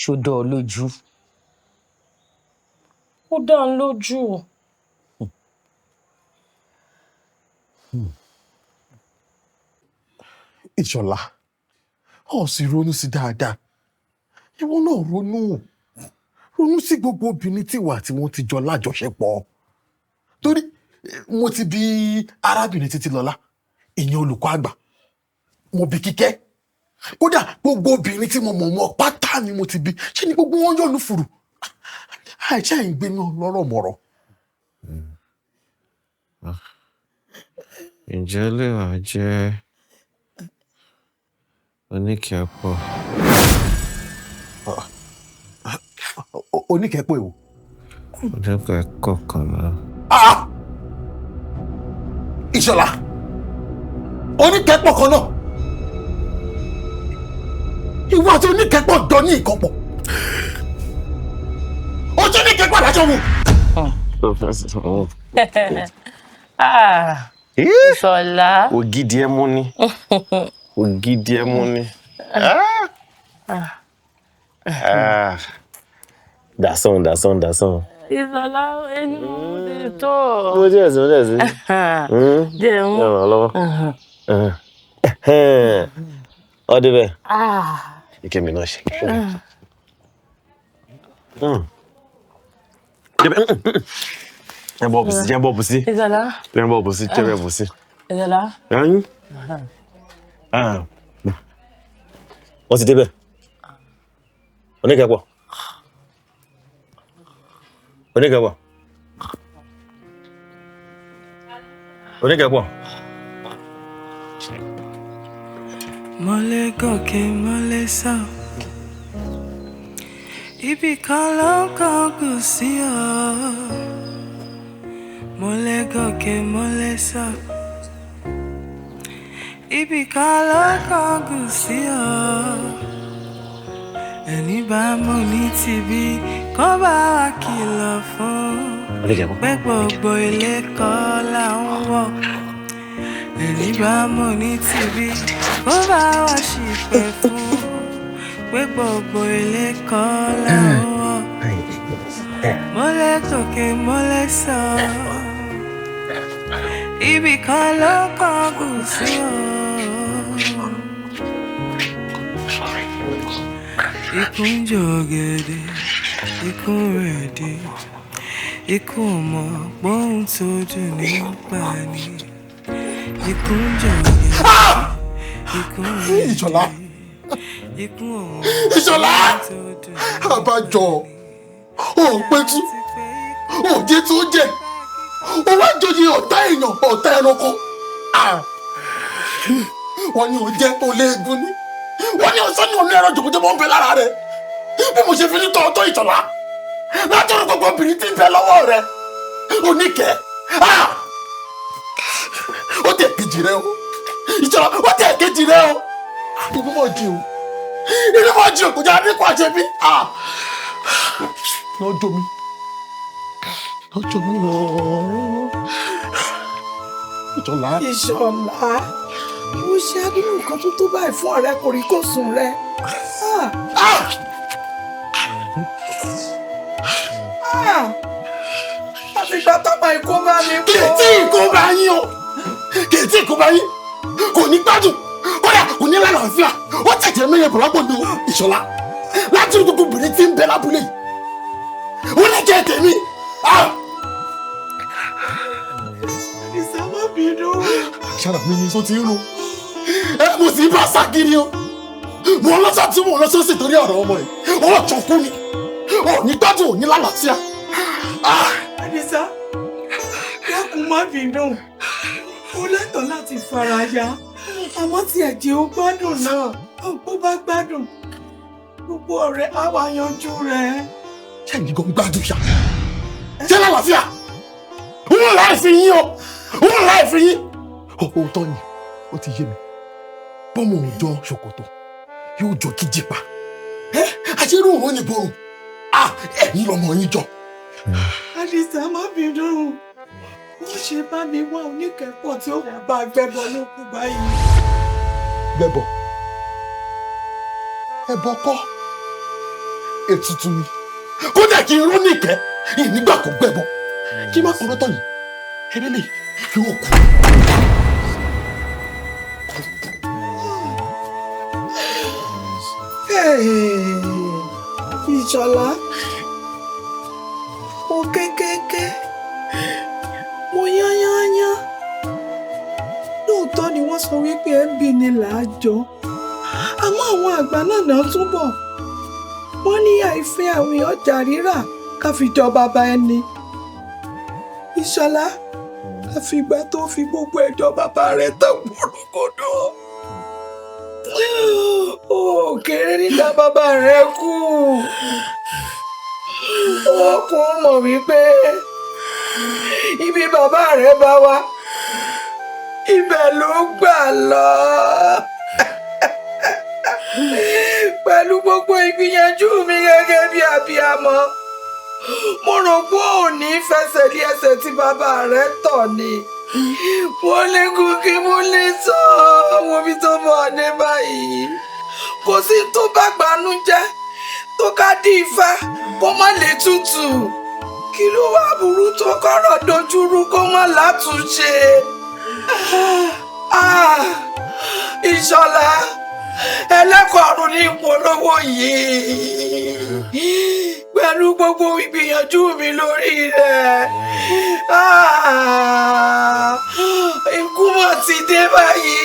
Speaker 17: Ṣó dá ọ lójú?
Speaker 2: Ó dá ń lójú.
Speaker 10: Ìṣọ̀lá, ó sì ronú sí dáadáa. Ìwọ náà ronú sí gbogbo obìnrin tí wà tí wọ́n ti jọ lájọṣepọ̀. Torí mo ti bi arábìnrin Títílọlá, ìyẹn olùkọ́ àgbà. Mo bi Kíkẹ́. Kódà gbogbo obìnrin tí mo mọ̀ pátá ni mo ti bi. Ṣé ni gbogbo wọn yọ̀lú fùrù? Àìṣe ìgbé náà lọ́rọ̀ mọ̀rọ̀.
Speaker 18: Ǹjẹ́ lè wá jẹ́ Onikepo?
Speaker 10: Onikepo èwo?
Speaker 18: Onikepo kan náà.
Speaker 10: Ìṣọ̀lá, Onikepo kan náà. Ìwọ àti Onikepo jọ ní ìkọ̀pọ̀. Ojú Onikepo àlájọ wò.
Speaker 2: Ìṣọ̀lá.
Speaker 18: Ògidì ẹmu ni. Ògidì ẹmu ni. Dason.
Speaker 2: Ìṣọ̀lá ẹni mo lè tó.
Speaker 18: Mo jẹ́ ẹ̀sìn.
Speaker 2: Jẹun.
Speaker 18: Ẹ̀rọ lọ́wọ́. Ọdẹ bẹ́ẹ̀. Ìkẹ́mi náà ṣe. Tiens bon poussi.
Speaker 2: Isola.
Speaker 18: Tiens bon poussi, tiens bon poussi.
Speaker 2: Isola.
Speaker 18: Hein? Ah. On s'était bien. On est qu'à quoi? On est qu'à quoi? On est qu'à quoi?
Speaker 14: Mole goke mole sa. Ibi kan gusi o. Mole goke mole sa. Ibi kan gusi o. Ẹni bá mọ̀ ní tìbí kó bá wa kìlọ̀ fún. Pé gbogbo ilé kọ́ là ń wọ̀. Ẹni bá mọ̀ ní tìbí kó bá wa ṣìpẹ̀ fún. Pé gbogbo ilé kọ́ là ń wọ̀. Mọ́lẹ̀ gòkè mọ́lẹ̀ sọ. Ibì kan lọ́kàn gùn sí o. Ikú ń jọ gẹ̀dẹ̀, ikú rẹ̀ dé. Ikú ọmọ gbóhùn tó dùn nípa ni. Ikú ń jọ gẹ̀dẹ̀, ikú rẹ̀ dé.
Speaker 1: Ìṣọ̀lá.
Speaker 14: Ikú ọmọ
Speaker 1: Ìṣọ̀lá. Àbájọ. Ó pẹ́tù. Ó jẹ́ tó jẹ́. Ó wá jọyè ọ̀tá èèyàn, ọ̀tá ẹranko. Wọ́n ní ó jẹ́ oléegun ní. Wọ́n ní ọ̀sán ní omi ẹran jòkújẹ́ mọ́ ń bẹ lára rẹ̀. Bí mo ṣe fi ní tọ́ọ̀tọ́ Ìṣọ̀lá. Látọ̀rọ̀ gbogbo obìnrin tí ń bẹ lọ́wọ́ rẹ̀. Oníkẹ́. Ó tẹ̀ kejì rẹ o. Ìṣọ̀lá ó tẹ̀ kejì rẹ o. Inú mọ̀ jí o. Inú mọ̀ jí o kò jẹ́ adékun àjẹbí. Lọ́jọ́ mi. Lọ́jọ́ mi lọ. Ìṣọ̀lá.
Speaker 9: Ìṣọ̀lá. Mo ṣe àdúrà nǹkan tó tó báyìí fún ọ̀rẹ́ kò rí kò sùn rẹ. Àfìgbà tọ́mọ ikú bá mi kú.
Speaker 1: Kì í tí ikú bá yín o. Kì í tí ikú bá yín. Kò ní gbádùn. Kódà kò ní lálàáfíà. Ó tẹ̀jẹ̀ mẹ́yẹ bọ̀lápọ̀ ní Ìṣọ̀lá. Láti rí gbogbo obìnrin tí ń bẹ lábúlé yìí. Ó ní jẹ́ tèmi.
Speaker 9: Àdìsá má bínú.
Speaker 1: Ṣára mi ni sọ ti ń ro. Mo sì bá sá kiri o. Mo lọ́sọ̀ tí mo lọ́sọ̀ sí torí ọ̀rọ̀ ọmọ yìí. Ó jọkú mi. Ó ní gbádùn, ò ní lálàáfíà.
Speaker 9: Adisa, dákun má bínú. Ó lẹ́tọ̀ọ́ láti fara ya. Àmọ́ tí ẹ̀jẹ̀ ó gbádùn náà. Bó bá gbádùn, gbogbo ọ̀rẹ́ á wá yanjú rẹ̀.
Speaker 1: Ṣé ẹ̀yin gan gbádùn ṣá? Ṣé lálàáfíà? Òun láì fi yín o. Òun láì fi yín. Òótọ́ ni, ó ti yé mi. Bọ́mọ òòjọ́ ṣòkòtò yóò jọ kíjìpá. Àṣírí òun ni borùn. Ẹ̀yin lọmọ yín jọ.
Speaker 9: Adisa má bínú. Wọ́n ṣe bá mi wá Oníkẹ́pọ̀ tí ó wà bá gbẹ́bọ lókun báyìí.
Speaker 1: Gbẹ́bọ. Ẹbọ kọ́. Ètùtù ni. Kódà kí n rún nìkẹ́, ìnígbà kò gbẹ́bọ. Kí má kọ́rọ́ tán yìí. Ẹbí lè fi wọ́n kú.
Speaker 9: Ìṣọ̀lá. Mo kékéké. Mo yányányá. Lóòótọ́ ni wọ́n sọ wípé ẹbí ni làájọ. Àmọ́ àwọn àgbà náà túbọ̀. Wọ́n ní àìfẹ́ àwìn ọjà rírà ká fi jọ bàbá ẹni. Ìṣọ̀lá, àfìgbà tó fi gbogbo ẹjọ́ bàbá rẹ̀ tán gbòdògbòdò. Ó kéré nígbà bàbá rẹ̀ kú. Ó kún mọ̀ wípé ibi bàbá rẹ̀ bá wá, ibẹ̀ ló gbà lọ. Pẹ̀lú gbogbo ìgbìyànjú mi gẹ́gẹ́ bí abiyamọ, mo rò pé ò ní fẹsẹ̀ lé ẹsẹ̀ tí bàbá rẹ̀ tọ̀ ni. Mo lè gòkè, mo lè tọ́ àwọn ibi tó bọ̀ ní báyìí. Kò sí tó bá gbanú jẹ́ tó ká dí ifá kó má lè tutù. Kí ló wá burú tó kọ́rọ̀ dojúrú kó má látúnṣe? Ìṣọ̀lá, ẹlẹ́kọ̀ọ́ ọ̀run ní ìpolówó yìí. pẹ̀lú gbogbo ìgbìyànjú mi lórí rẹ̀. Ikú mọ̀ ti dé báyìí.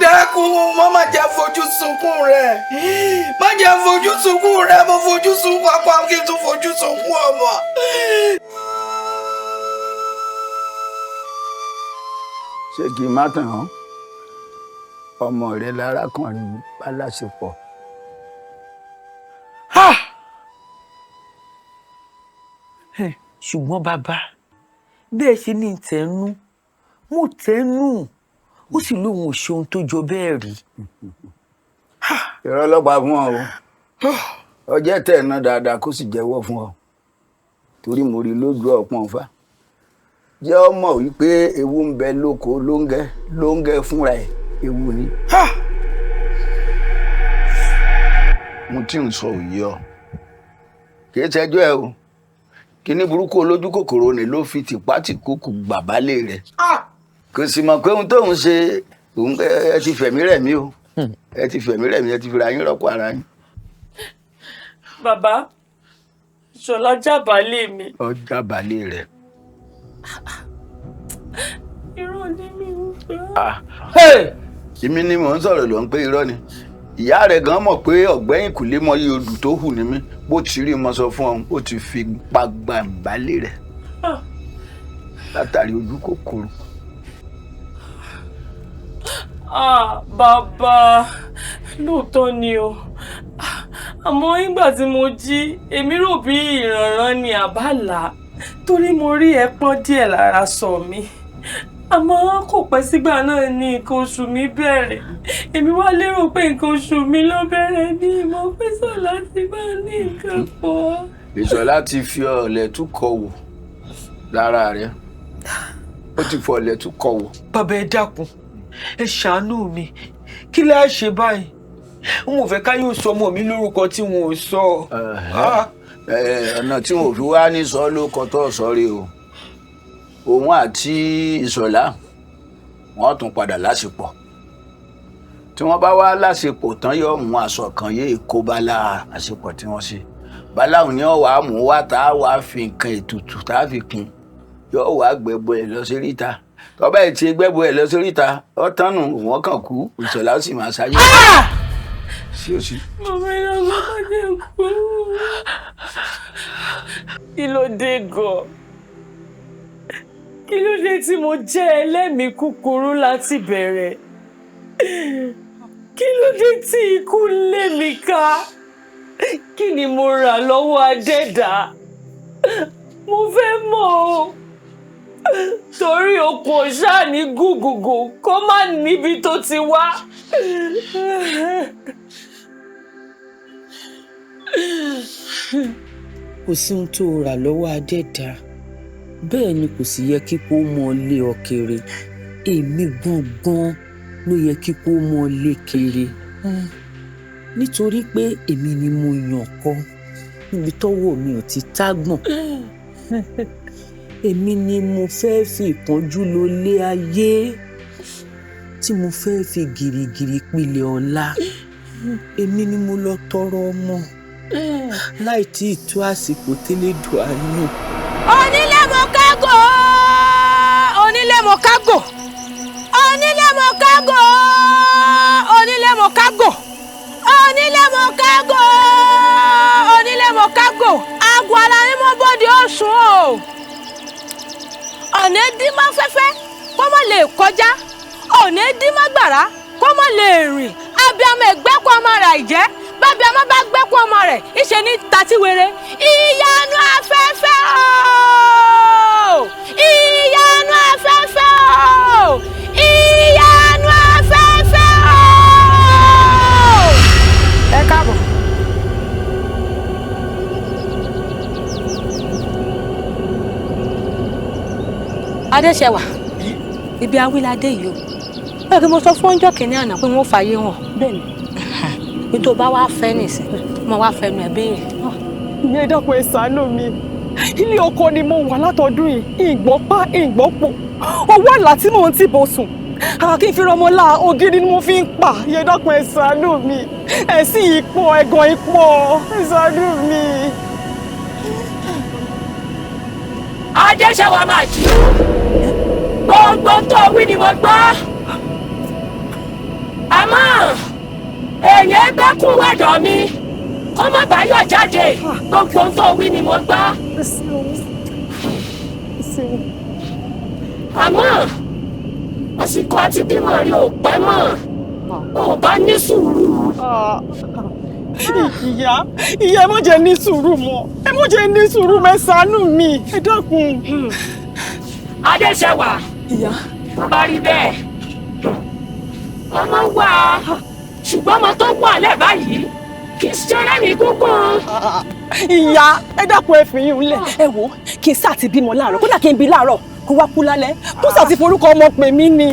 Speaker 9: Dákun má jẹ́ fojú sunkún rẹ̀. Má jẹ́ fojú sunkún rẹ̀, mo fojú sunkún apá kí n tún fojú sunkún ọmọ.
Speaker 11: Ṣé kí n má tàn án? Ọmọ rẹ lárákùnrin bá láṣepọ̀.
Speaker 17: Ṣùgbọ́n bàbá bẹ́ẹ̀ ṣe ní tẹnu mo tẹnu ó sì lóun ò ṣe ohun tó jọ bẹ́ẹ̀ rí.
Speaker 11: Irọ́ ọlọ́pàá fún ọ o. Ọjọ́ tẹ̀ ná dáadáa kó sì jẹ́wọ́ fún ọ. Torí mo rí lójú ọpọ́n fa. Jẹ́ ọ mọ̀ wípé ewu ń bẹ lóko lóńgẹ́ fúnra ẹ̀ ewu ni. Mo tí ń sọ òye ọ. Kì í ṣẹjọ́ ẹ o. Kíní burúkú olójú kòkòrò ni ló fi tìpátìkúkù gbàbálé rẹ̀. Kò sì mọ̀ pé ohun tó ń ṣe ẹ ti fẹ̀mí rẹ̀ mí o. Ẹ ti fẹ̀mí rẹ̀ mí, ẹ ti fira yín rọ́pò ara yín.
Speaker 2: Bàbá, Ìṣọ̀lá jábàálé mi.
Speaker 11: Ọ jábàálé rẹ̀.
Speaker 2: Irọ́ ni mi ń
Speaker 11: gbà. Èmi ni mò ń sọ̀rọ̀ ló ń pé irọ́ ni. Ìyá rẹ̀ gan mọ̀ pé ọ̀gbẹ́yìn kò lè mọ iye odù tó hù ní mí. Bó ti rí mo sọ fún ọ, ó ti fi gbàgbà ìbálé rẹ̀. Látàrí ojú kòkòrò.
Speaker 2: Bàbá, lóòótọ́ ni o. Àmọ́ nígbà tí mo jí, èmi rò bí ìrànràn ni àbálà. Torí mo rí ẹpọ́n díẹ̀ lára sọ mi. Àmọ́ kò pẹ́ sígbà náà ni nǹkan oṣù mi bẹ̀rẹ̀. Èmi wá lérò pé nǹkan oṣù mi ló bẹ̀rẹ̀ ní ìmọ̀ pé Ṣọlá ti bá ní nǹkan pọ̀.
Speaker 11: Ìṣọ̀lá ti fi ọ̀lẹ̀ túkọ̀ wò lára rẹ̀. Ó ti fi ọ̀lẹ̀ túkọ̀ wò.
Speaker 17: Bàbá ẹ dákun, ẹ ṣàánú mi. Kí lẹ ṣe báyìí? N ò fẹ́ ká yóò sọ ọmọ mi lórúkọ tí wọn ò sọ.
Speaker 11: Ọ̀nà tí wọn ò fi wá ní sọ lórúkọ tó sọ rí o. Òun àti Ìṣọ̀lá wọ́n tún padà láṣepọ̀. Tí wọ́n bá wá láṣepọ̀ tán yóò mú aṣọ kan yé kó bálá àṣepọ̀ tí wọ́n ṣe. Báláwo ni ó wá mú wá tá a wá fi nǹkan ètùtù tá a fi kún. Yóò wá gbẹ̀bọ ẹ̀ lọ sí ríta. Tọ́ba ẹ̀ ti gbẹ̀bọ ẹ̀ lọ sí ríta, ó tánu wọ́n kàn kú. Ìṣọ̀lá ó sì máa ṣáyé. Sí o sí.
Speaker 2: Màmá iná ló má jẹ́ kú. Kí ló dé gan? Kí ló dé tí mo jẹ́ ẹlẹ́mìí kúkúrú láti bẹ̀rẹ̀? Kí ló dé tí ikú lé mi ká? Kí ni mo rà lọ́wọ́ Adẹ́dà? Mo fẹ́ mọ̀ o. Torí okùn ọ̀ṣà ní gúgùgù kó má níbi tó ti wá.
Speaker 17: Kò sí ohun tó rà lọ́wọ́ Adẹ́dà. Bẹ́ẹ̀ ni kò sì yẹ kíkó mọ́ lé ọ kiri. Èmi gangan ló yẹ kíkó mọ́ lé kiri. Nítorí pé èmi ni mo yàn kọ́ níbi tọ́wọ́ mi ò ti tágbọ̀n. Èmi ni mo fẹ́ fi ìpọ́njú lọ lé ayé tí mo fẹ́ fi gìrìgìrì pilẹ̀ ọ̀la. Èmi ni mo lọ tọrọ ọmọ láì tí ì tó àsìkò tẹ́lẹ̀dùn àánú.
Speaker 16: Onílé mo kágò, onílé mo kágò, onílé mo kágò, onílé mo kágò, onílé mo kágò, onílé mo kágò. Àgọ́ ara ni mo bọ́dí ọ̀sùn o. Ọ̀nà dí má fẹ́fẹ́ kó má lè kọjá. Ọ̀nà dí má gbàrá kó má lè rìn. Abiyamọ ẹ̀gbẹ́kọ̀ ọmọ rẹ̀ ìjẹ́. Bábí ọmọ bá gbẹ́kọ̀ ọmọ rẹ̀ ìṣe ní tàtíwèrè. Ìyanu afẹ́fẹ́ o! Ìyanu afẹ́fẹ́ o! Ìyanu afẹ́fẹ́ o! Ẹ káàbọ̀. Adéṣẹwà, ibi awíládé yìí o. Bẹ́ẹ̀ kí mo sọ fún ọjọ́ kìíní àná pé wọ́n fàyè wọn. Bẹ́ẹ̀ni. Bí tó bá wá fẹ́ nìsín, mo wá fẹnu ẹ̀ béèrè.
Speaker 19: Ìyá ìdàpọ̀ ẹ ṣàánú mi. Ilé ọkọ ni mo wà látọdún yìí. Ìgbọ́pá, ìgbọ́pọ̀. Owó àlá tí mò ń tìbọ̀ sùn. kí n fi rọmọlá ògiri ni mo fi ń pa yẹ dákun ẹ ṣàánú mi ẹ sì ipò ẹ̀gàn ipò ẹ ṣàánú mi.
Speaker 2: Adéṣẹ́wà máa jí gbogbo tó wí ni mo gbọ́ àmọ́ èèyàn gbẹ́kún wẹ̀dọ̀ mi kó má bàa yọ̀ jáde gbogbo tó wí ni mo gbọ́ àmọ́ àsìkò àti bímọ rí ò pẹ́ mọ́ ò bá ní sùúrù.
Speaker 19: ìyá ẹ má jẹ́ ní sùúrù mọ́ ẹ má jẹ́ ní sùúrù mọ́ ẹ ṣàánú mi ẹ dákun.
Speaker 2: Adéṣẹ́wà
Speaker 19: ìyá
Speaker 2: bá rí bẹ́ẹ̀ ọmọ wà ṣùgbọ́n ọmọ tó wà lẹ́ báyìí kì í ṣeré ní gúngún.
Speaker 19: ìyá ẹ dákun ẹ fi yín lẹ̀ ẹ wò kí n sá ti bímọ láàárọ̀ kódà kí n bí láàárọ̀ kó wá kú lálẹ́ kó sá ti forúkọ ọmọ pè mí ni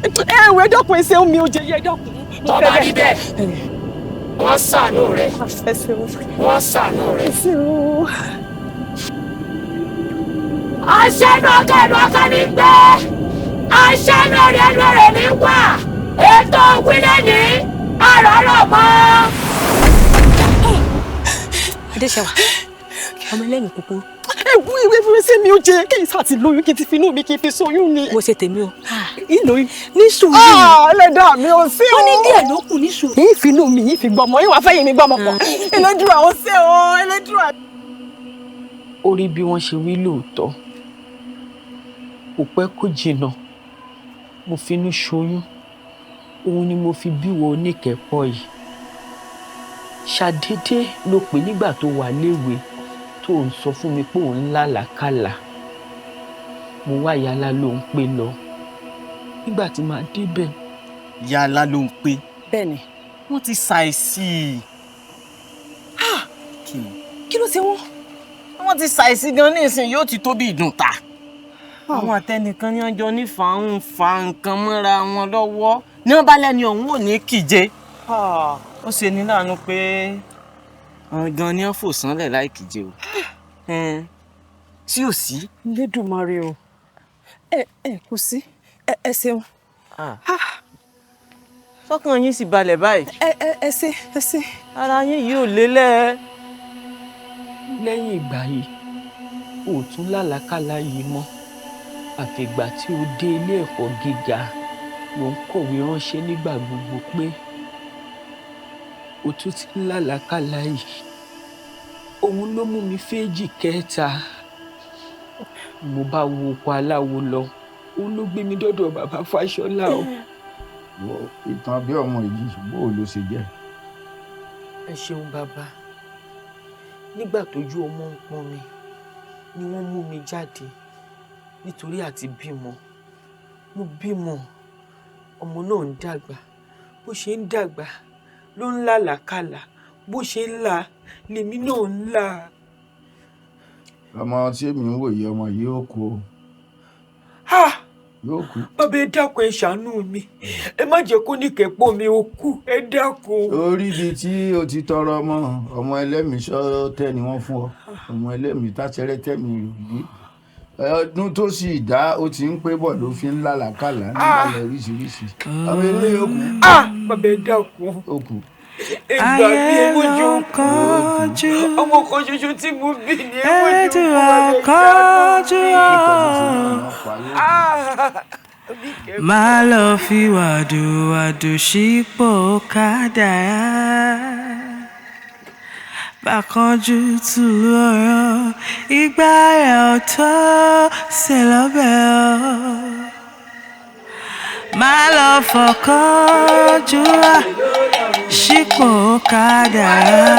Speaker 19: ẹ wò ẹ dákun ẹ ṣeun mi ò jẹ yẹ ẹ dákun.
Speaker 2: tó bá rí bẹ́ẹ̀ wọ́n ṣàánú rẹ̀ wọ́n ṣàánú rẹ̀. aṣẹ́nu ọ̀kẹ́nu ọ̀kẹ́ ní gbé aṣẹ́nu ọ̀rẹ́nu rẹ̀ ní wà ètò òwúlẹ̀ ní àrọ́rọ̀ mọ́.
Speaker 19: Adéṣẹ́wà ọmọ ẹlẹ́yìn kúkúrú. ẹ̀gbọ́n ìwé fúnṣẹ́ mi ò jẹ́ kí n sá ti lóyún kí n ti finú mi kí n fi sóyún ni.
Speaker 16: mo ṣe tèmi o ìlóyún ní sùúrù.
Speaker 19: ẹlẹ́dàá mi ò sí o.
Speaker 16: wọ́n ní díẹ̀ ló kù ní sùúrù.
Speaker 19: yìí finú mi yìí fi gbọmọ yìí wàá fẹ́yìn mi gbọmọ pọ̀. Ẹlẹ́dùà ó ṣe o Ẹlẹ́dùà.
Speaker 17: ó rí bí wọ́n ṣe wí lóòótọ́ kò pẹ́ kó jìnnà mo finú ṣoyún òun ni mo fi bíwọ Oníkẹ́pọ̀ yìí ṣàdédé ló pè nígbà tó wà léwe tó ń sọ fún mi pé òun lálàkàlà mo wá yàrá ló ń pè lọ nígbà tí màá débẹ̀.
Speaker 11: yàrá ló ń pè.
Speaker 19: bẹ́ẹ̀ni
Speaker 11: wọ́n ti ṣàìsí.
Speaker 19: kí ló ṣe wọ́n.
Speaker 11: wọ́n ti ṣàìsí gan ní ìsìn yóò ti tó bí ìdùntà. àwọn àtẹnìkan ní ọjọ́ nífà ń fa nǹkan mọ́ra wọn lọ́wọ́ ní wọ́n bá lẹ́ni ọ̀hún ò ní kíje. ó ṣe ní láàánú pé gan ni wọ́n fò sánlẹ̀ láì kíje o. tí ò sí.
Speaker 19: Lédùmarè o kò sí ẹ ṣeun.
Speaker 11: sọ́kàn yín sì balẹ̀ báyìí.
Speaker 19: ẹ ṣe.
Speaker 11: ara yín yìí ò lélẹ̀.
Speaker 17: lẹ́yìn ìgbà yìí ò tún lálàkàlà yìí mọ́ àfìgbà tí ó dé ilé ẹ̀kọ́ gíga ló ń kọ̀wé ránṣẹ́ nígbà gbogbo pé ó tún ti ń lálàkàlà yìí òun ló mú mi féjì kẹta mo bá wo oko aláwo lọ òun ló gbé mi dọ́dọ̀ bàbá Fáṣọlá o.
Speaker 11: ìtàn bí ọmọ yìí bó ló ṣe jẹ́.
Speaker 17: ẹ ṣeun bàbá nígbà tójú ọmọ ń pọ́n mi ni wọ́n mú mi jáde nítorí àti bímọ mo bímọ ọmọ náà ń dàgbà bó ṣe ń dàgbà ló ń lálàkàlà bó ṣe ń là lèmi náà ń là.
Speaker 11: ọmọ tí èmi ń wòye ọmọ yìí ó kú o. yóò kú.
Speaker 17: bàbá ẹ dákun ẹ ṣàánú mi ẹ má jẹ́ kó Oníkẹ́pọ̀ mi ó kú ẹ dákun.
Speaker 11: orí ibi tí o ti tọrọ ọmọ ẹlẹ́mìí sọ tẹ́ ni wọ́n fún ọ ọmọ ẹlẹ́mìí táṣẹ́rẹ́ tẹ́mi yìí ọdún tó sì dá ó ti ń pé bọ̀ ló fi ń lálàkàlà nígbàlẹ̀ oríṣiríṣi àwọn eléyìí ó kú.
Speaker 17: bàbá ẹ dákun.
Speaker 11: ó kú.
Speaker 17: ìgbà bí emojú ọmọ kan ṣoṣo tí mo bí ní emojú
Speaker 14: kọjú máa lọ fi wàdùwàdù sípò kádàrá bàkánjú tù ọ̀rọ̀ ìgbà rẹ̀ ọ̀tọ̀ ṣe lọ́bẹ̀ ọ́ máa lọ fọkànjú sípò kádàrá.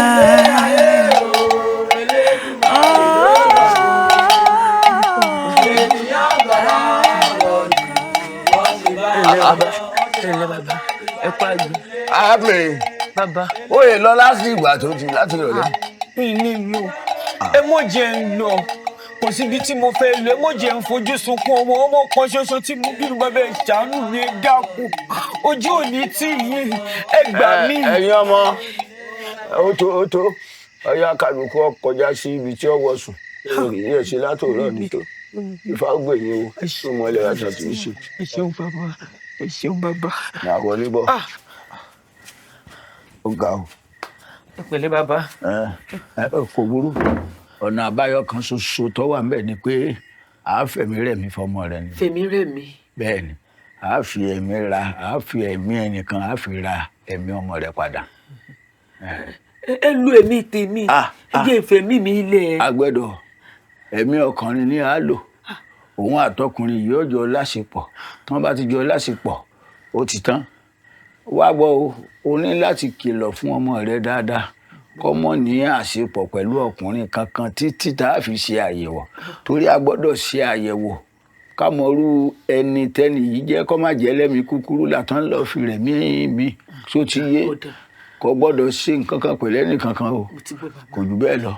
Speaker 17: ẹ kú àgbẹ̀.
Speaker 11: àmín.
Speaker 17: bàbá.
Speaker 11: ó yẹ lọ láti ìgbà tó ti láti rọ̀lẹ́.
Speaker 17: ilé mi ò ẹ mọ̀ jẹ́ ń lọ kò síbi tí mo fẹ́ lọ ẹ mọ̀ jẹ́ ń fojú sunkún ọmọ kan ṣoṣo tí mo bí bàbá ẹ ṣàánú mi ẹ dákun ojú òní tí yín ẹ gbà mí.
Speaker 11: ẹ̀yin ọmọ ó tó ọyá kálukú kọjá sí ibi tí ó wọ̀ sùn èrè ní ẹ̀ṣẹ̀ látòrọ̀ nítò ìfà gbẹ̀yìn o ọmọ ilẹ̀ àti àti ìṣe.
Speaker 17: ẹ ṣeun bàbá
Speaker 19: ẹ ṣeun bàbá.
Speaker 11: máa wọlé bọ̀. ó ga o.
Speaker 19: ẹ pẹ̀lẹ́ bàbá.
Speaker 11: kò burú ọ̀nà àbáyọ kan ṣoṣo tó wà ńbẹ̀ ni pé àá fẹ̀mí rẹ̀mí fọmọ rẹ ni.
Speaker 19: fẹ̀mí rẹ̀mí.
Speaker 11: bẹ́ẹ̀ ni àá fi ẹ̀mí ẹnìkan àá fi ra ẹ̀mí ọmọ rẹ padà.
Speaker 19: ẹ lu ẹ̀mí tèmi ẹ jẹ́ ìfẹ̀mí mi ilẹ̀.
Speaker 11: agbẹ́dọ̀ ẹ̀mí ọkùnrin ni àá lò òun àtọkùnrin yóò jọ láṣepọ̀ tí wọ́n bá ti jọ láṣepọ̀ ó ti tán. wá gbọ́ o ní láti kìlọ̀ fún ọmọ rẹ dáadáa kọ́mọ ní àṣepọ̀ pẹ̀lú ọkùnrin kankan títí tá a fi ṣe àyẹ̀wò torí a gbọ́dọ̀ ṣe àyẹ̀wò kámọ́rú ẹni tẹ́ni yìí jẹ́ kó má jẹ́ lẹ́mìí kúkúrú látàn lọ́ọ́ fi rẹ̀ mí tó ti yé kò gbọ́dọ̀ ṣe nǹkan kan pẹ̀lú ẹnì kankan o kò jù bẹ́ẹ̀ lọ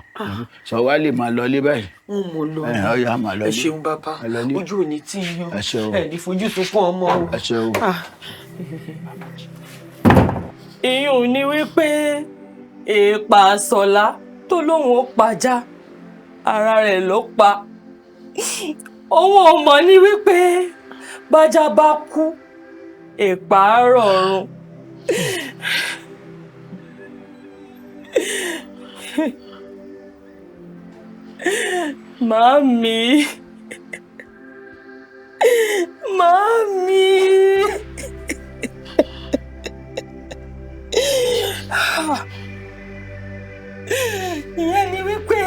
Speaker 11: sọ wá lè máa lọ lé báyìí.
Speaker 19: mo lọ
Speaker 11: ọyà máa lọ lé.
Speaker 19: ẹ ṣeun bàbá ojú òní tí yín ẹ ní fojú sunkún ọmọ o.
Speaker 11: ẹ ṣeun.
Speaker 2: ìyún ni wípé èèpà sọlá tó lóun ó pajá ara rẹ̀ ló pa òun ò mọ̀ ní wípé bájá bá kú èèpà á rọ̀run. Mami. Ìyẹn ni wípé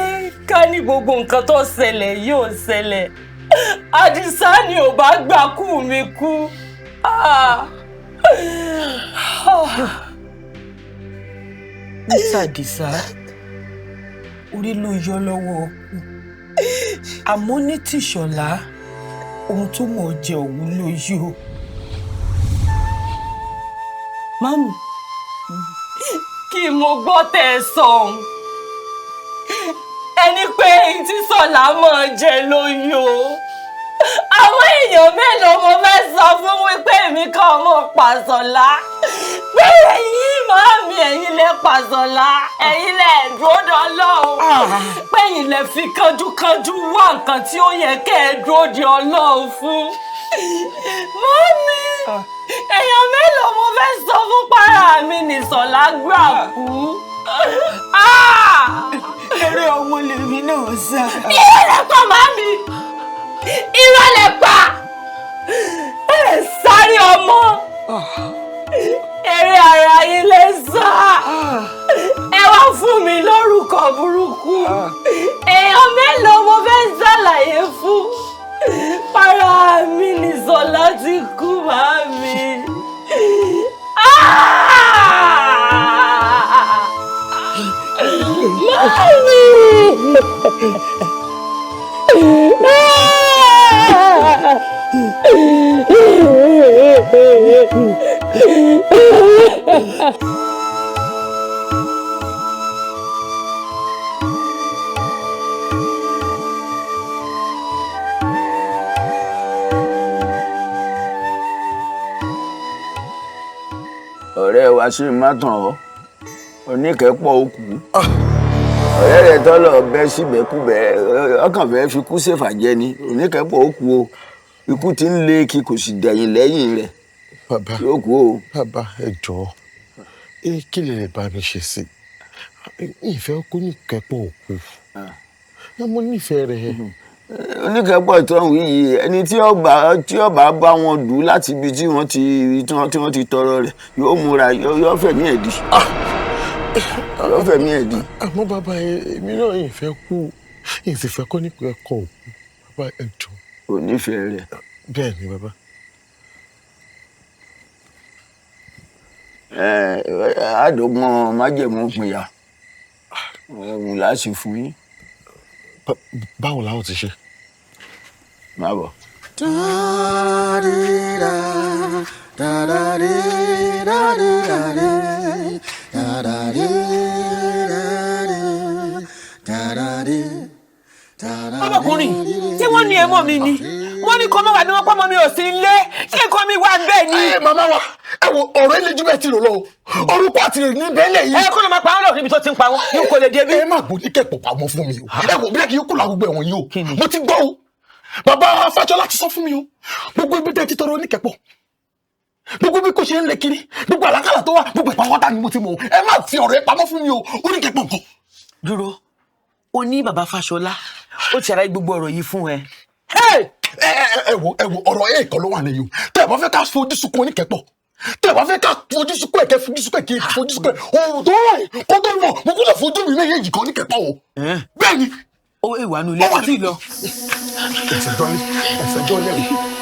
Speaker 2: ká ní gbogbo nǹkan tó ṣẹlẹ̀ yóò ṣẹlẹ̀. Adisa ni ò bá gbà kú mi kú.
Speaker 19: Mr. Adisa, orí ló yọ lọ́wọ́ ọkùn. Àmọ́ ní tìṣọ̀lá, ohun tó mọ̀ jẹ òun ló yọ.
Speaker 2: Mami, kí mo gbọ́ tẹ́ ẹ sọ ohun. Ẹni pé èyí tí Sọlá mọ̀ jẹ ló yọ. Àwọn èèyàn mélòó mo fẹ́ sọ fún wípé èmi kan mọ̀ pa Sọlá. Pé ẹ̀yin màámi ẹ̀yin lẹ pa Sọlá, ẹ̀yin lẹ dúró d'Ọlọ́run. Pé ẹ̀yin lẹ fi kánjúkánjú wá nǹkan tí ó yẹ kẹ́ ẹ dúró de Ọlọ́run fún. Màámi, èèyàn mélòó mo fẹ́ sọ fún para mi ní Sọlá gbà kú.
Speaker 19: Eré ọmọ lèmi náà sá.
Speaker 2: Irọ́ lẹ pa màámi. Irọ́ lẹ pa. Ẹ sáré ọmọ. Eré ara yín lẹ sá. Ẹ wá fún mi lórúkọ burúkú. Èèyàn mélòó mo fẹ́ ṣàlàyé fún. Para mi ní Sọlá ti kú màámi. Mami!
Speaker 11: ọ̀rẹ́ wa sí mátàn ọ́ Oníkẹ́pọ̀ òkú ọ̀rẹ́ rẹ̀ tọ́lọ̀ bẹ́ síbẹ̀kúbẹ̀ ọkàn fẹ́ fi kú ṣèfàjẹ́ ni Oníkẹ́pọ̀ òkú o ikú ti ń lé kí kò sì dẹ̀yìn lẹ́yìn rẹ̀ yóò kú o.
Speaker 1: bàbá ẹ jọ̀ọ́ kí lè lè bá mi ṣe sí ìfẹ́ kó Oníkẹ́pọ̀ òkú mo nífẹ̀ẹ́ rẹ̀.
Speaker 11: Oníkẹ́pọ̀ ìtọ́hún yìí ẹni tí ọba bá wọn dùn láti ibi tí wọ́n ti tọrọ rẹ̀ yóò múra yóò fẹ̀mí ẹ̀ dì. yóò fẹ̀mí ẹ̀ dì.
Speaker 1: àmọ́ bàbá èmi náà ìfẹ́ kú ìfẹ́ kó Oníkẹ́pọ̀ òkú bàbá ẹ jọ̀ọ́.
Speaker 11: ò nífẹ̀ẹ́ rẹ̀.
Speaker 1: bẹ́ẹ̀ ni bàbá.
Speaker 11: àádọ́gbọ̀n májẹ̀mú pinya ẹ̀wù láti fún yín.
Speaker 1: báwo la ó ti ṣe.
Speaker 11: má bọ̀.
Speaker 19: ọmọkùnrin tí wọ́n ní ẹmọ mi ni wọ́n ní kọ́ mọ́ wà ní wọ́n pọ́ mọ́ mi ò sí ilé ṣé nǹkan mi wà bẹ́ẹ̀ ni.
Speaker 1: màmá wa ẹ wo ọ̀rọ̀ ilé jùlọ ti rò lọ orúkọ àti rè ní bẹ́ẹ̀lẹ̀ yìí.
Speaker 19: ẹ kó ló máa pa wọn lọ níbi tó ti ń pa wọn ní kò lè débi.
Speaker 1: ẹ má gbọ́ Oníkẹ́pọ̀ pamọ́ fún mi o ẹ wò bí kí n kú làgbogbo ẹ̀wọ̀n yìí o mo ti gbọ́ o bàbá Fájọlá ti sọ fún mi o gbogbo ibi tẹ́ ti tọrọ Oníkẹ́pọ̀
Speaker 15: gbogbo bí kò ṣe ń lé kiri gbogbo àlákàlà tó wà gbogbo ìpàwọ́tà ni mo ti mọ̀ ẹ má fi ọ̀rọ̀ ẹ pamọ́ fún mi o Oníkẹ́pọ̀ nǹkan.
Speaker 17: dúró o ní bàbá Fáṣọlá ó ti ṣàlàyé gbogbo ọ̀rọ̀ yìí fún ẹ.
Speaker 15: ẹ wo ọ̀rọ̀ ẹ̀ kan ló wà lẹ́yìn o tẹ́ ẹ bá fẹ́ ká fojú sunkún Oníkẹ́pọ̀ tẹ́ ẹ bá fẹ́ ká fojú sunkún ẹ̀kẹ́ fojú sunkún ẹ̀kẹ́ fojú sunkún ẹ̀ ọ̀rọ̀ tó wà yìí kó tó mọ̀ mo kúlẹ̀ fojú mi méjèèjì kan Oníkẹ́pọ̀ o bẹ́ẹ̀ ni.
Speaker 17: ó ìwà nù lẹ́yìn tí ì lọ.
Speaker 15: ẹsẹ̀ jọ́ lẹ́rù.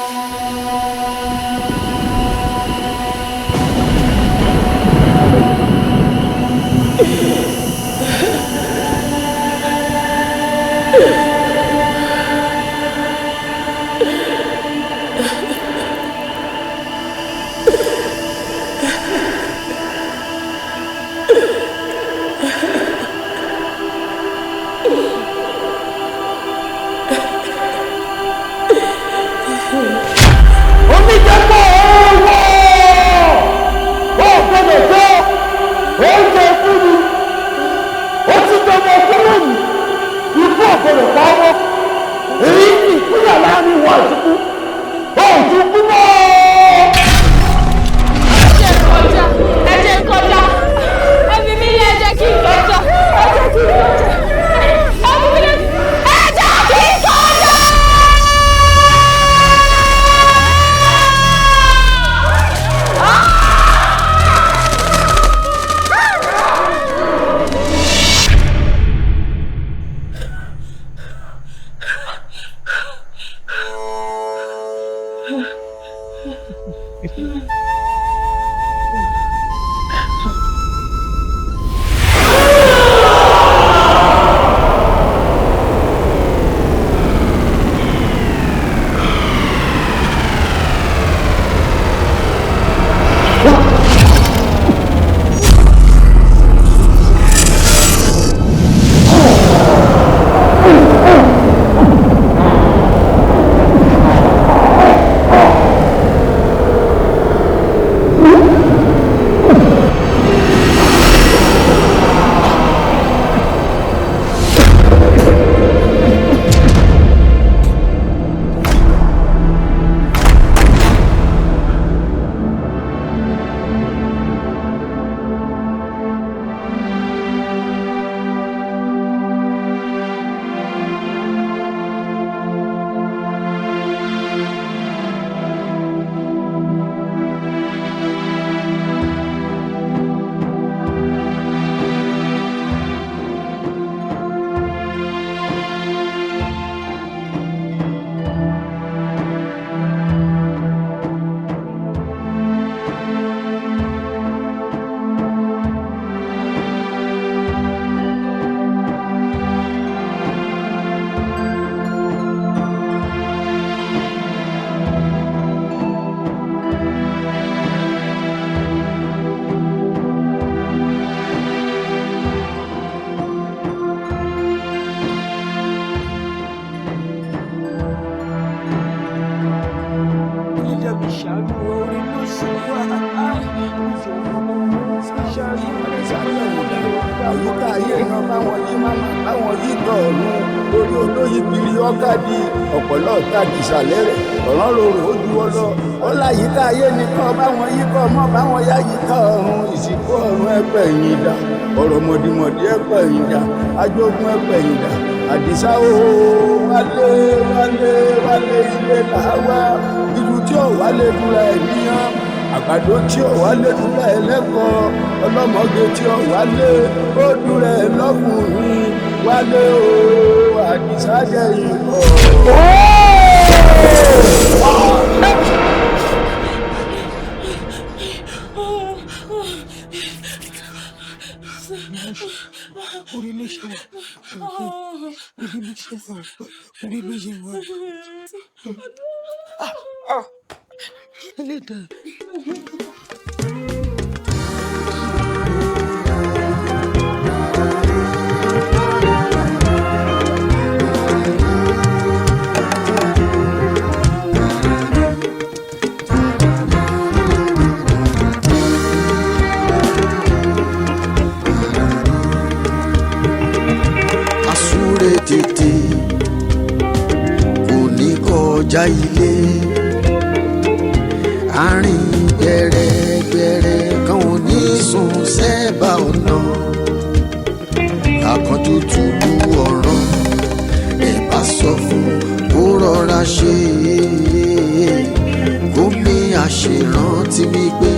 Speaker 11: Adisa lẹ́rẹ̀ ọ̀ràn lòrò ojú ọlọ́ ọlá yíká ayé nìkan báwọn yíkọ́ mọ́ báwọn yá yíká ọ̀run ìsìnkú ọ̀run ẹ̀pẹ̀ yìí dà ọ̀rọ̀ mọ̀dìmọ̀dì ẹ̀pẹ̀ yìí dà ajógún ẹ̀pẹ̀ yìí dà Àdìsá o wálé ilé làwa ìlú tí ò wálé dúra ẹ̀ níyàn àgbàdo tí ò wálé dúra ẹ̀ lẹ́kọ̀ọ́ ọlọ́mọge tí ò wálé ó dúra ẹ̀ lọ́kùnrin wálé o Àdìsá jẹ́ ìkọ̀.
Speaker 8: tètè kò ní kọjá ilé àárín gbẹ̀rẹ̀gbẹ̀rẹ̀ kan ò ní sùn sẹ́bà ọ̀nà àkànjú túlù ọ̀ràn ẹ̀ bá sọ fún kó rọra ṣe gómi àṣerántí wípé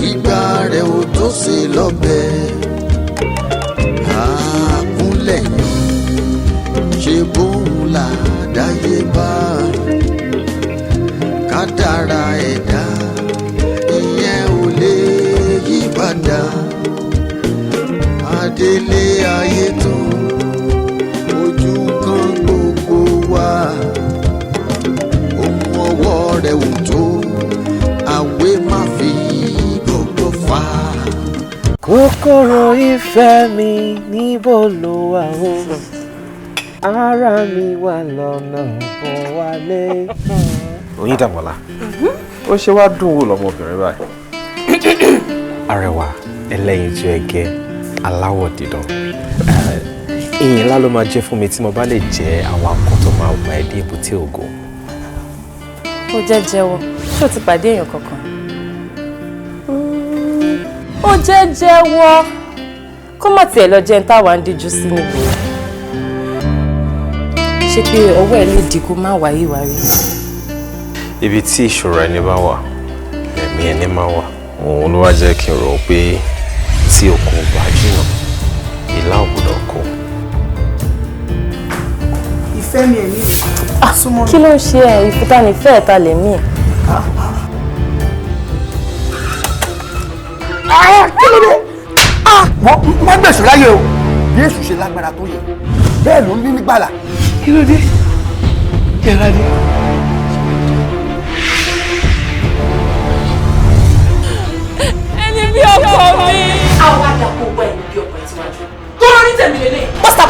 Speaker 8: ìgbà rẹ̀ ò tó ṣe lọ́bẹ̀ àkúnlẹ̀ ṣe bóun là dáyé bá kádàrá ẹ̀dá ìyẹn ò lè yí padà adélé ayé tán ojú kan gbogbo wa ohun ọwọ́ rẹ̀ ò tó àwé má fi gbogbo fà.
Speaker 18: kòkòrò ìfẹ́ mi níbo ló wà o ara mi wà lọ́nà bọ̀ wálé. Oyin Dàmọ́lá ó ṣe wá dùn wò lọ́mọbìnrin báyìí. Arẹwà ẹlẹ́yinjú ẹgẹ aláwọ̀ dídán ìyìn ńlá ló máa jẹ́ fún mi tí mo bá lè jẹ́ àwọn akọ tó máa wà ẹ́ dé èbúté ògo.
Speaker 2: Ó jẹ́ jẹ́wọ́ ṣé o ti pàdé èèyàn kankan? Ó jẹ́ jẹ́wọ́ kó má tiẹ̀ lọ jẹ́ ń táwa ń díjú sí níbo. Ṣé pé ọwọ́ ẹ lè dì kó má wáyé wá rí?
Speaker 18: Ibi tí ìṣòro ẹni bá wà ẹ̀mí ẹni máa wà òun ló wá jẹ́ kí n rò pé tí okùn bá jìnnà ìlà ò gbọ́dọ̀ kó.
Speaker 5: Ìfẹ́ mi ẹ̀mí súnmọ́ mi.
Speaker 2: Kí ló ń ṣe ẹ̀ ìfúta nífẹ̀ẹ́ ẹ̀ta lẹ̀mí ẹ̀?
Speaker 12: Kí ló dé? Má gbèsè láyé o bí èṣù ṣe lágbára tó yẹ bẹ́ẹ̀ ló ń ní nígbàlà. Kí ló dé? Yàrá dé.
Speaker 2: Ẹni bí ọkọ mi. Àwọn àdàpọ̀ wọ ẹni bí ọkọ ẹ̀ síwájú. Tó lọ ní tèmi lélẹ̀. Bọ́sà.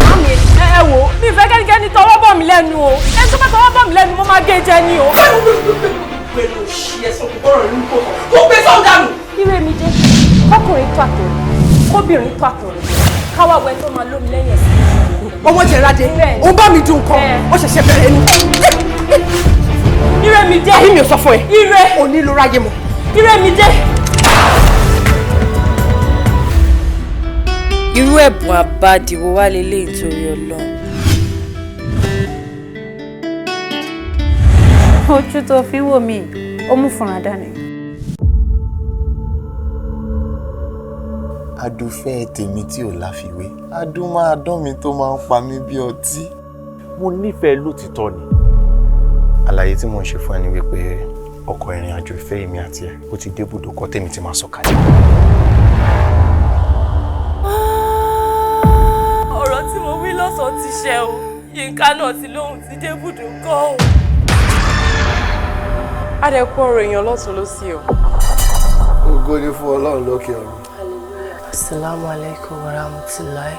Speaker 2: Mami ẹ wò mi fẹ́ kẹ́nikẹ́ni tọwọ́ bọ̀ mí lẹ́nu o. Ẹ tó bá tọwọ́ bọ̀ mí lẹ́nu mo máa gé jẹ ni o. Pẹ̀lú òṣì ẹ̀sọ́ kòkòrò ìlú kò tán. Kó gbé sọ́ọ̀dánù. Irú èmi jẹ́ kọkùnrin tó àtọ̀rẹ́ kóbìnrin tó àtọ̀rẹ́ káwá wẹ tó máa lómi lẹ́yìn ẹ̀sìn.
Speaker 19: Ọmọ Jẹ̀rádé ó bá mi dùn kan ó ṣẹ̀ṣẹ̀ bẹ̀rẹ̀ ni.
Speaker 2: Ire mi jẹ́.
Speaker 19: Ayé mi ò sọ fún ẹ.
Speaker 2: Ire.
Speaker 19: Òní ló ráyè mọ́.
Speaker 2: Ire mi jẹ́. Irú ẹ̀bùn àbádìwò wá lélẹ̀ nítorí Ọlọ́run.
Speaker 20: Ojú tó fi wò mí ó mú fúnra dání.
Speaker 21: Adúfẹ́ tèmi tí ò láfiwé adún máa dán mi tó máa ń pa mí bí ọtí.
Speaker 18: Mo nífẹ̀ẹ́ lótìtọ́ ni. Àlàyé tí mo ń ṣe fún ẹni wípé ọkọ̀ ìrìn àjò ìfẹ́ èmi àti ẹ̀ ó ti dé ibùdókọ̀ tèmi ti máa sọ̀kalẹ̀.
Speaker 2: Ọ̀rọ̀ tí mo wí lọ́sàn-án ti ṣẹ o. Yínká náà ti lóhùn ti dé ibùdókọ̀ o.
Speaker 22: Adẹ́kọ̀ ọ̀rọ̀ èèyàn lọ́tún ló sí o.
Speaker 12: Ògo ni fún Ọlọ́run lókè ọ̀run.
Speaker 2: Assalamu alaikum wa rahmatullahi.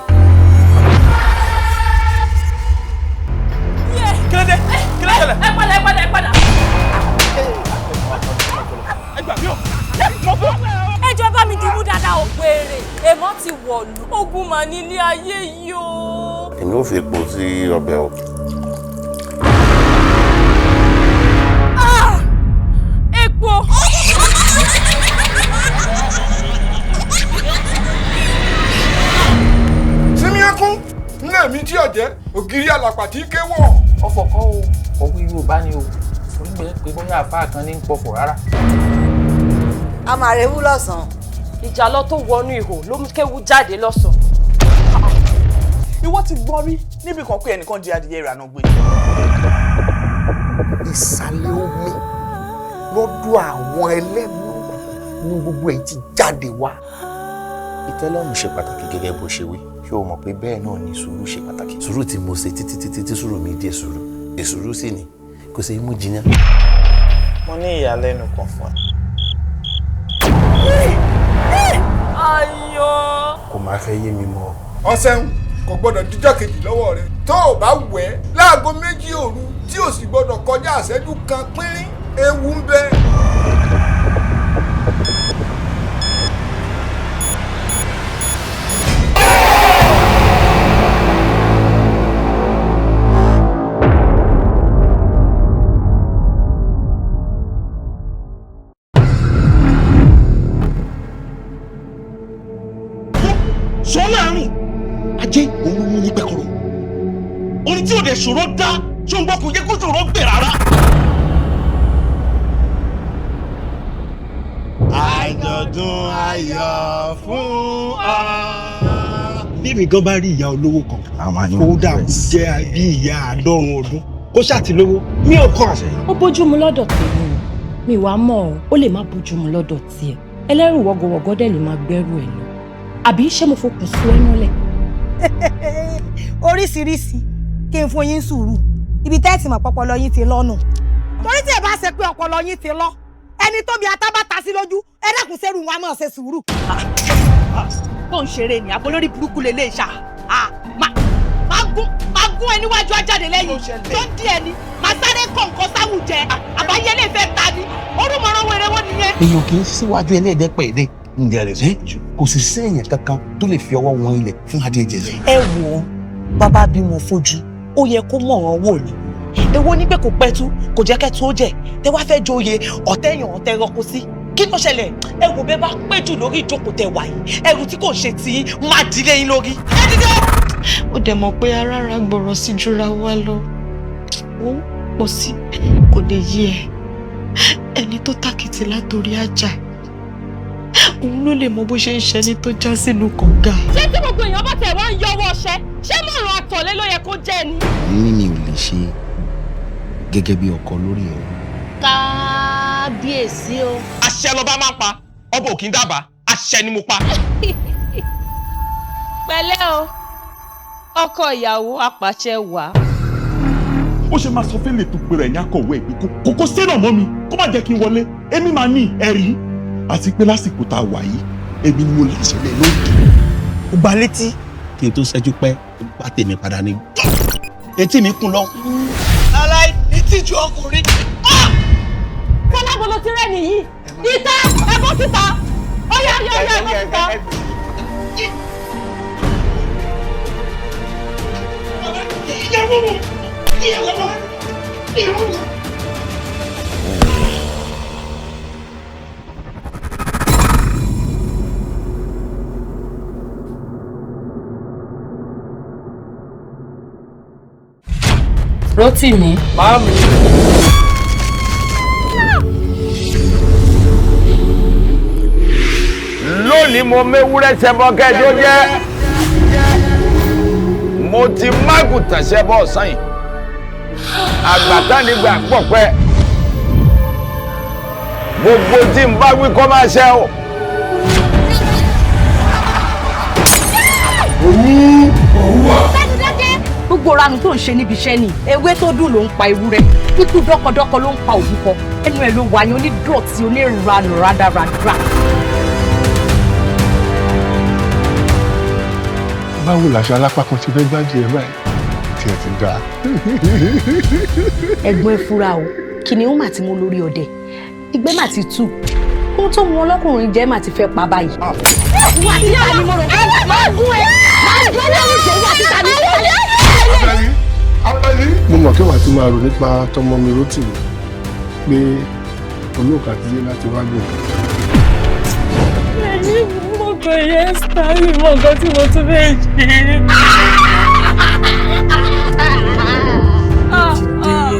Speaker 15: Kí ló dé? Kí ló ṣẹlẹ̀?
Speaker 2: Ẹ padà.
Speaker 15: Ẹ gbà mí o.
Speaker 2: Ẹjọ́ bá mi dìbò dáadáa ò péré. Èmọ́ ti wọ̀lú. Ogun mà nílé ayé yìí o.
Speaker 21: Èmi ò fi epo sí ọbẹ̀ o.
Speaker 2: Epo.
Speaker 12: Sinmi ẹkún nílé mi tí ọ̀jẹ́ ògiri àlàpà tí kéwọ̀.
Speaker 23: Ọ̀fọ̀ kọ́ o òwe Yorùbá ni o onígbẹ́ pé bóyá àfáà kan ní ń pọ̀fọ̀ rárá.
Speaker 24: A máa rewú lọ́sàn-án.
Speaker 2: Ìjàlọ tó wọnú ihò ló mú kéwú jáde lọ́sàn-án.
Speaker 15: Ìwọ ti gbọ́ rí níbi kan pé ẹnìkan di adìyẹ ìrànà gbé.
Speaker 1: Ìsàlẹ̀ omi lọ́dọ̀ àwọn ẹlẹ́nu ní gbogbo èyí ti jáde wá.
Speaker 7: Ìtẹ́lọ́rùn ṣe pàtàkì gẹ́gẹ́ bó ṣe wí. Ṣé o mọ̀ pé bẹ́ẹ̀ náà ni sùúrù ṣe pàtàkì? Sùúrù tí mo ṣe títí sùúrù mi dé sùúrù. Èsùúrù sì ni kò ṣe é mú jiyàn.
Speaker 23: Mo ní ìyàlẹ́nu kan fún ẹ.
Speaker 2: Ayọ̀.
Speaker 7: Kò máa fẹ́ yé mi mọ́.
Speaker 12: Ọ̀sẹ̀hún kò gbọ́dọ̀ díjọ́ kejì lọ́wọ́ rẹ̀. Tó o bá wẹ̀ láago 2 òru tí o sì gbọ́dọ̀ kọjá àṣẹ́jú kan pínrín ewu ń bẹ.
Speaker 3: dẹ̀ ṣòro dá ṣó ń gbọ́ kò yẹ kó ṣòro gbè rárá.
Speaker 12: àjọ̀dún ayọ̀ fún ọ. bíbí gan bá rí ìyá olówó kan kódà kó jẹ́ bí ìyá àádọ́rùn ọdún kó ṣàtìlówó mi ò kọ́.
Speaker 2: ó bójúmu lọ́dọ̀ tèmi mi wàá mọ̀ ọ́ ó lè má bójúmu lọ́dọ̀ tiẹ̀ ẹlẹ́rù wọ́gọ̀wọ́gọ́ dẹ̀ lè máa gbẹ́rù ẹ̀ lọ àbí ṣé mo fokùn sún ẹ mọ́lẹ̀.
Speaker 5: oríṣiríṣi kí n fún yín sùúrù ibi tẹ́ẹ̀tì mọ̀ pọpọlọ yín ti lọ́nà torí tí ẹ bá ṣe pé ọpọlọ yín ti lọ ẹni tó bí atábàtà sí lójú ẹ dákun sẹ́rù wọn a máa ṣe sùúrù.
Speaker 4: tó ń ṣeré ní abolórí burúkú lè lè ṣá máa gún ẹ níwájú ajáde lẹ́yìn tó ń dí ẹ ní máa sáré kọ̀ǹkọ̀ sáwùjẹ àbáyé lè fẹ́ ta ni orúmọ̀ràn wẹrẹ wọn nìyẹn.
Speaker 3: èèyàn kì í síwájú ẹlẹ́ẹ̀dẹ́pẹ̀ẹ́dẹ́ ǹjẹ́ rẹ̀ kò sì séèyàn kankan tó lè fi ọwọ́ wọn ilẹ̀ fún Adéjẹsẹ̀.
Speaker 4: ẹ wò ó bàbá bímọ fojú ó yẹ kó mọ̀ràn wò ni èwo ní pé kò pẹ́tú kò jẹ́ kẹ́tù ó jẹ́ tẹ wá fẹ́ joyè ọ̀tẹ̀yàn ọ̀tẹ̀ rọkọ sí kí ló ṣẹlẹ̀ ẹ wò bẹ́ẹ̀ bá pẹ́ jù lórí ìjókòó tẹ wà yìí ẹrù tí kò ṣe tí máa dílé yín lórí. ẹ dídé.
Speaker 6: ó dẹ̀ mọ̀ pé arára gbọ́rọ̀ sí jura wa lọ ó pọ̀ sí kò lè yé ẹ ẹni tó tàkìtì látòrí àjà òun ló lè mọ bó ṣe ń ṣẹni tó já sínú kànga.
Speaker 2: ṣé tí gbogbo èèyàn bá tẹ̀ wá ń yọwọ́ ọṣẹ ṣé mọ̀ràn àtọ̀lé ló yẹ kó jẹ́ ni.
Speaker 7: èyí ni ò lè ṣe gẹ́gẹ́ bí ọkọ lórí ẹ̀.
Speaker 2: kábíyèsí o.
Speaker 3: àṣẹ lọba máa ń pa ọba ò kì í dábàá àṣẹ ni mo pa.
Speaker 2: pẹ̀lẹ́ o ọkọ ìyàwó apàṣẹ wà.
Speaker 3: ó ṣe máa sọ fẹ́lẹ̀ tó pèrè ẹ̀yìn akọ̀wé ẹ̀gbẹ́ kókó sẹ́nà mọ́ mi kó má jẹ́ kí n wọlé èmi máa ní ẹ̀rí àti pé lásìkò tá a wà yìí èmi ni mo lè ṣẹlẹ̀ lóòótọ́.
Speaker 12: ó gba létí.
Speaker 3: kí n tó ṣẹ́jú pẹ́ bá tèmi padà ní. etí mi kún lọ.
Speaker 4: aláì ní tíjú ọkùnrin.
Speaker 2: kọ́lábọ̀ ló ti rẹ́ nìyí ìta ẹ̀bọ́ síta ọ̀yà ẹ̀bọ́ síta. Rotimi.
Speaker 3: Mami.
Speaker 11: Lónìí mo méwúrẹ́ ṣẹbọ kẹ́ẹ̀dó jẹ́. Mo ti mágùtàn ṣẹbọ ọ̀sán yìí. Àgbàtánìgbà pọ̀ pẹ́. Gbogbo tí n bá wí kọ́ máa ṣẹ o.
Speaker 4: gbogbo ranù tó ń ṣe níbi iṣẹ́ ni ewé tó dùn ló ń pa ewúrẹ́ kíkú dọ́kọdọ́kọ ló ń pa òbúkọ ẹnu ẹ̀ ló wà ní onídọ̀tí oníranù rádaràdà.
Speaker 13: báwo làṣọ alápá kan ti fẹ́ gbájú ẹ báyìí tí ẹ ti dáa.
Speaker 4: ẹ̀gbọ́n ẹ fura o kìnìún mà ti mú lórí ọdẹ ìgbẹ́ mà ti tú ohun tó mú ọlọ́kùnrin jẹ́ mà ti fẹ́ pa báyìí. wà á ti yá ni mo rò pé máa gún ẹ máa gún ẹ lẹ́yìn ìṣòwò àti tàbí
Speaker 13: mo mọ̀ kí wàá ti máa rò nípa tọmọ mi Rotimi pé olóòkà ti dé láti wá gbé.
Speaker 2: ẹni mọ̀gàn yẹn sáré mọ̀gàn tí mo tún fẹ́ ṣe.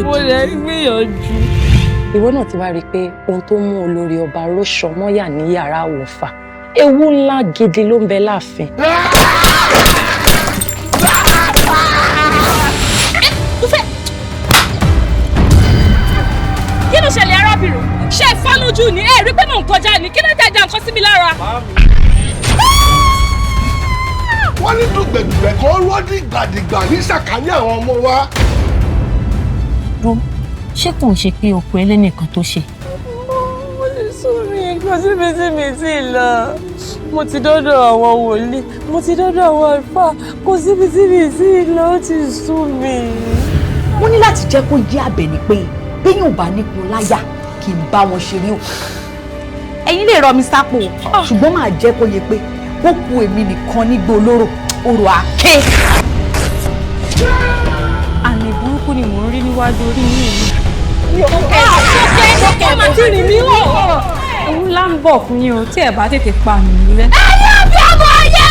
Speaker 2: mo lè gbìyànjú. ìwọ náà ti wá rí i pé ohun tó mú olórí ọba róṣọ mọ́yà ní yàrá òǹfà ewu ńlá gidi ló ń bẹ láàfin. kí ló ṣẹlẹ̀ arábìnrin ṣe é fọ́ lójú ni ẹ rí pé mò ń kọjá ni kí ló dé dá nǹkan sí mi lára.
Speaker 12: wọ́n ní dùgbẹ̀dùgbẹ̀ kan rọ́ọ̀dì gbàdìgbà ní sàkání àwọn ọmọ wa.
Speaker 2: ro ṣé kò ń ṣe pé òkú ẹlẹ́nìkan tó ṣe.
Speaker 4: mo lè sún mi nǹkan síbi tí mi ti lọ mo ti dọ́dọ̀ àwọn wòlíì mo ti dọ́dọ̀ àwọn àlùfáà kò síbi tí mi ti lọ ó ti sún mi.
Speaker 25: mo ní láti jẹ́ kó yé Àbẹ̀ní pé béèyàn ò bá nípò láyà kì í bá wọn ṣeré òkú. ẹ̀yin lè rọ mi sápò ṣùgbọ́n máa jẹ́ kó yé pé ó kù èmi nìkan nígbó olóró orò àké.
Speaker 4: àmì burúkú ni mò ń rí níwájú orí yìí.
Speaker 2: sókè má ti rìn mí wọ̀.
Speaker 20: ewu ńlá ń bọ̀ fún yín o tí ẹ bá tètè pa mí nílẹ̀.
Speaker 2: ẹ̀yin bí ọmọ yẹn.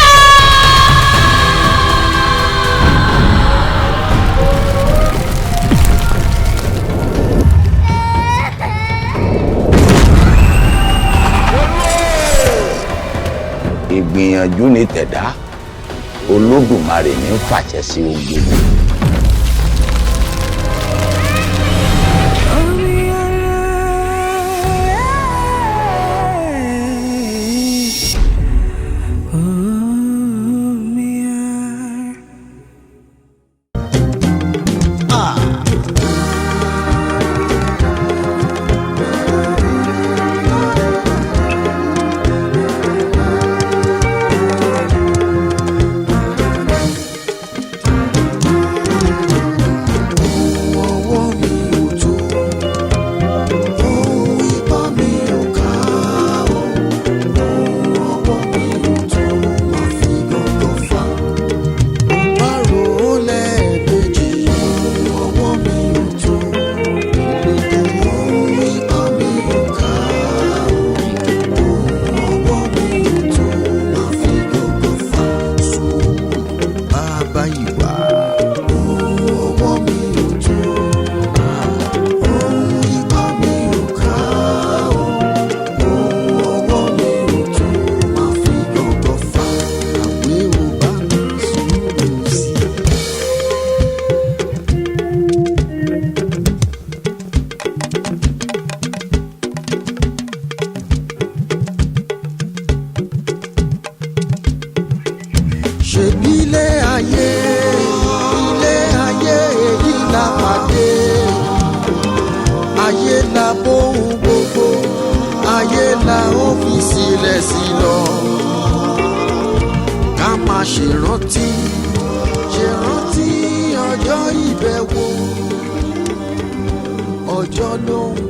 Speaker 11: ìgbìyànjú ní tẹ̀dá Olódùmarè ní fàṣẹ sí ogun.
Speaker 8: Ọjọ́ ló ń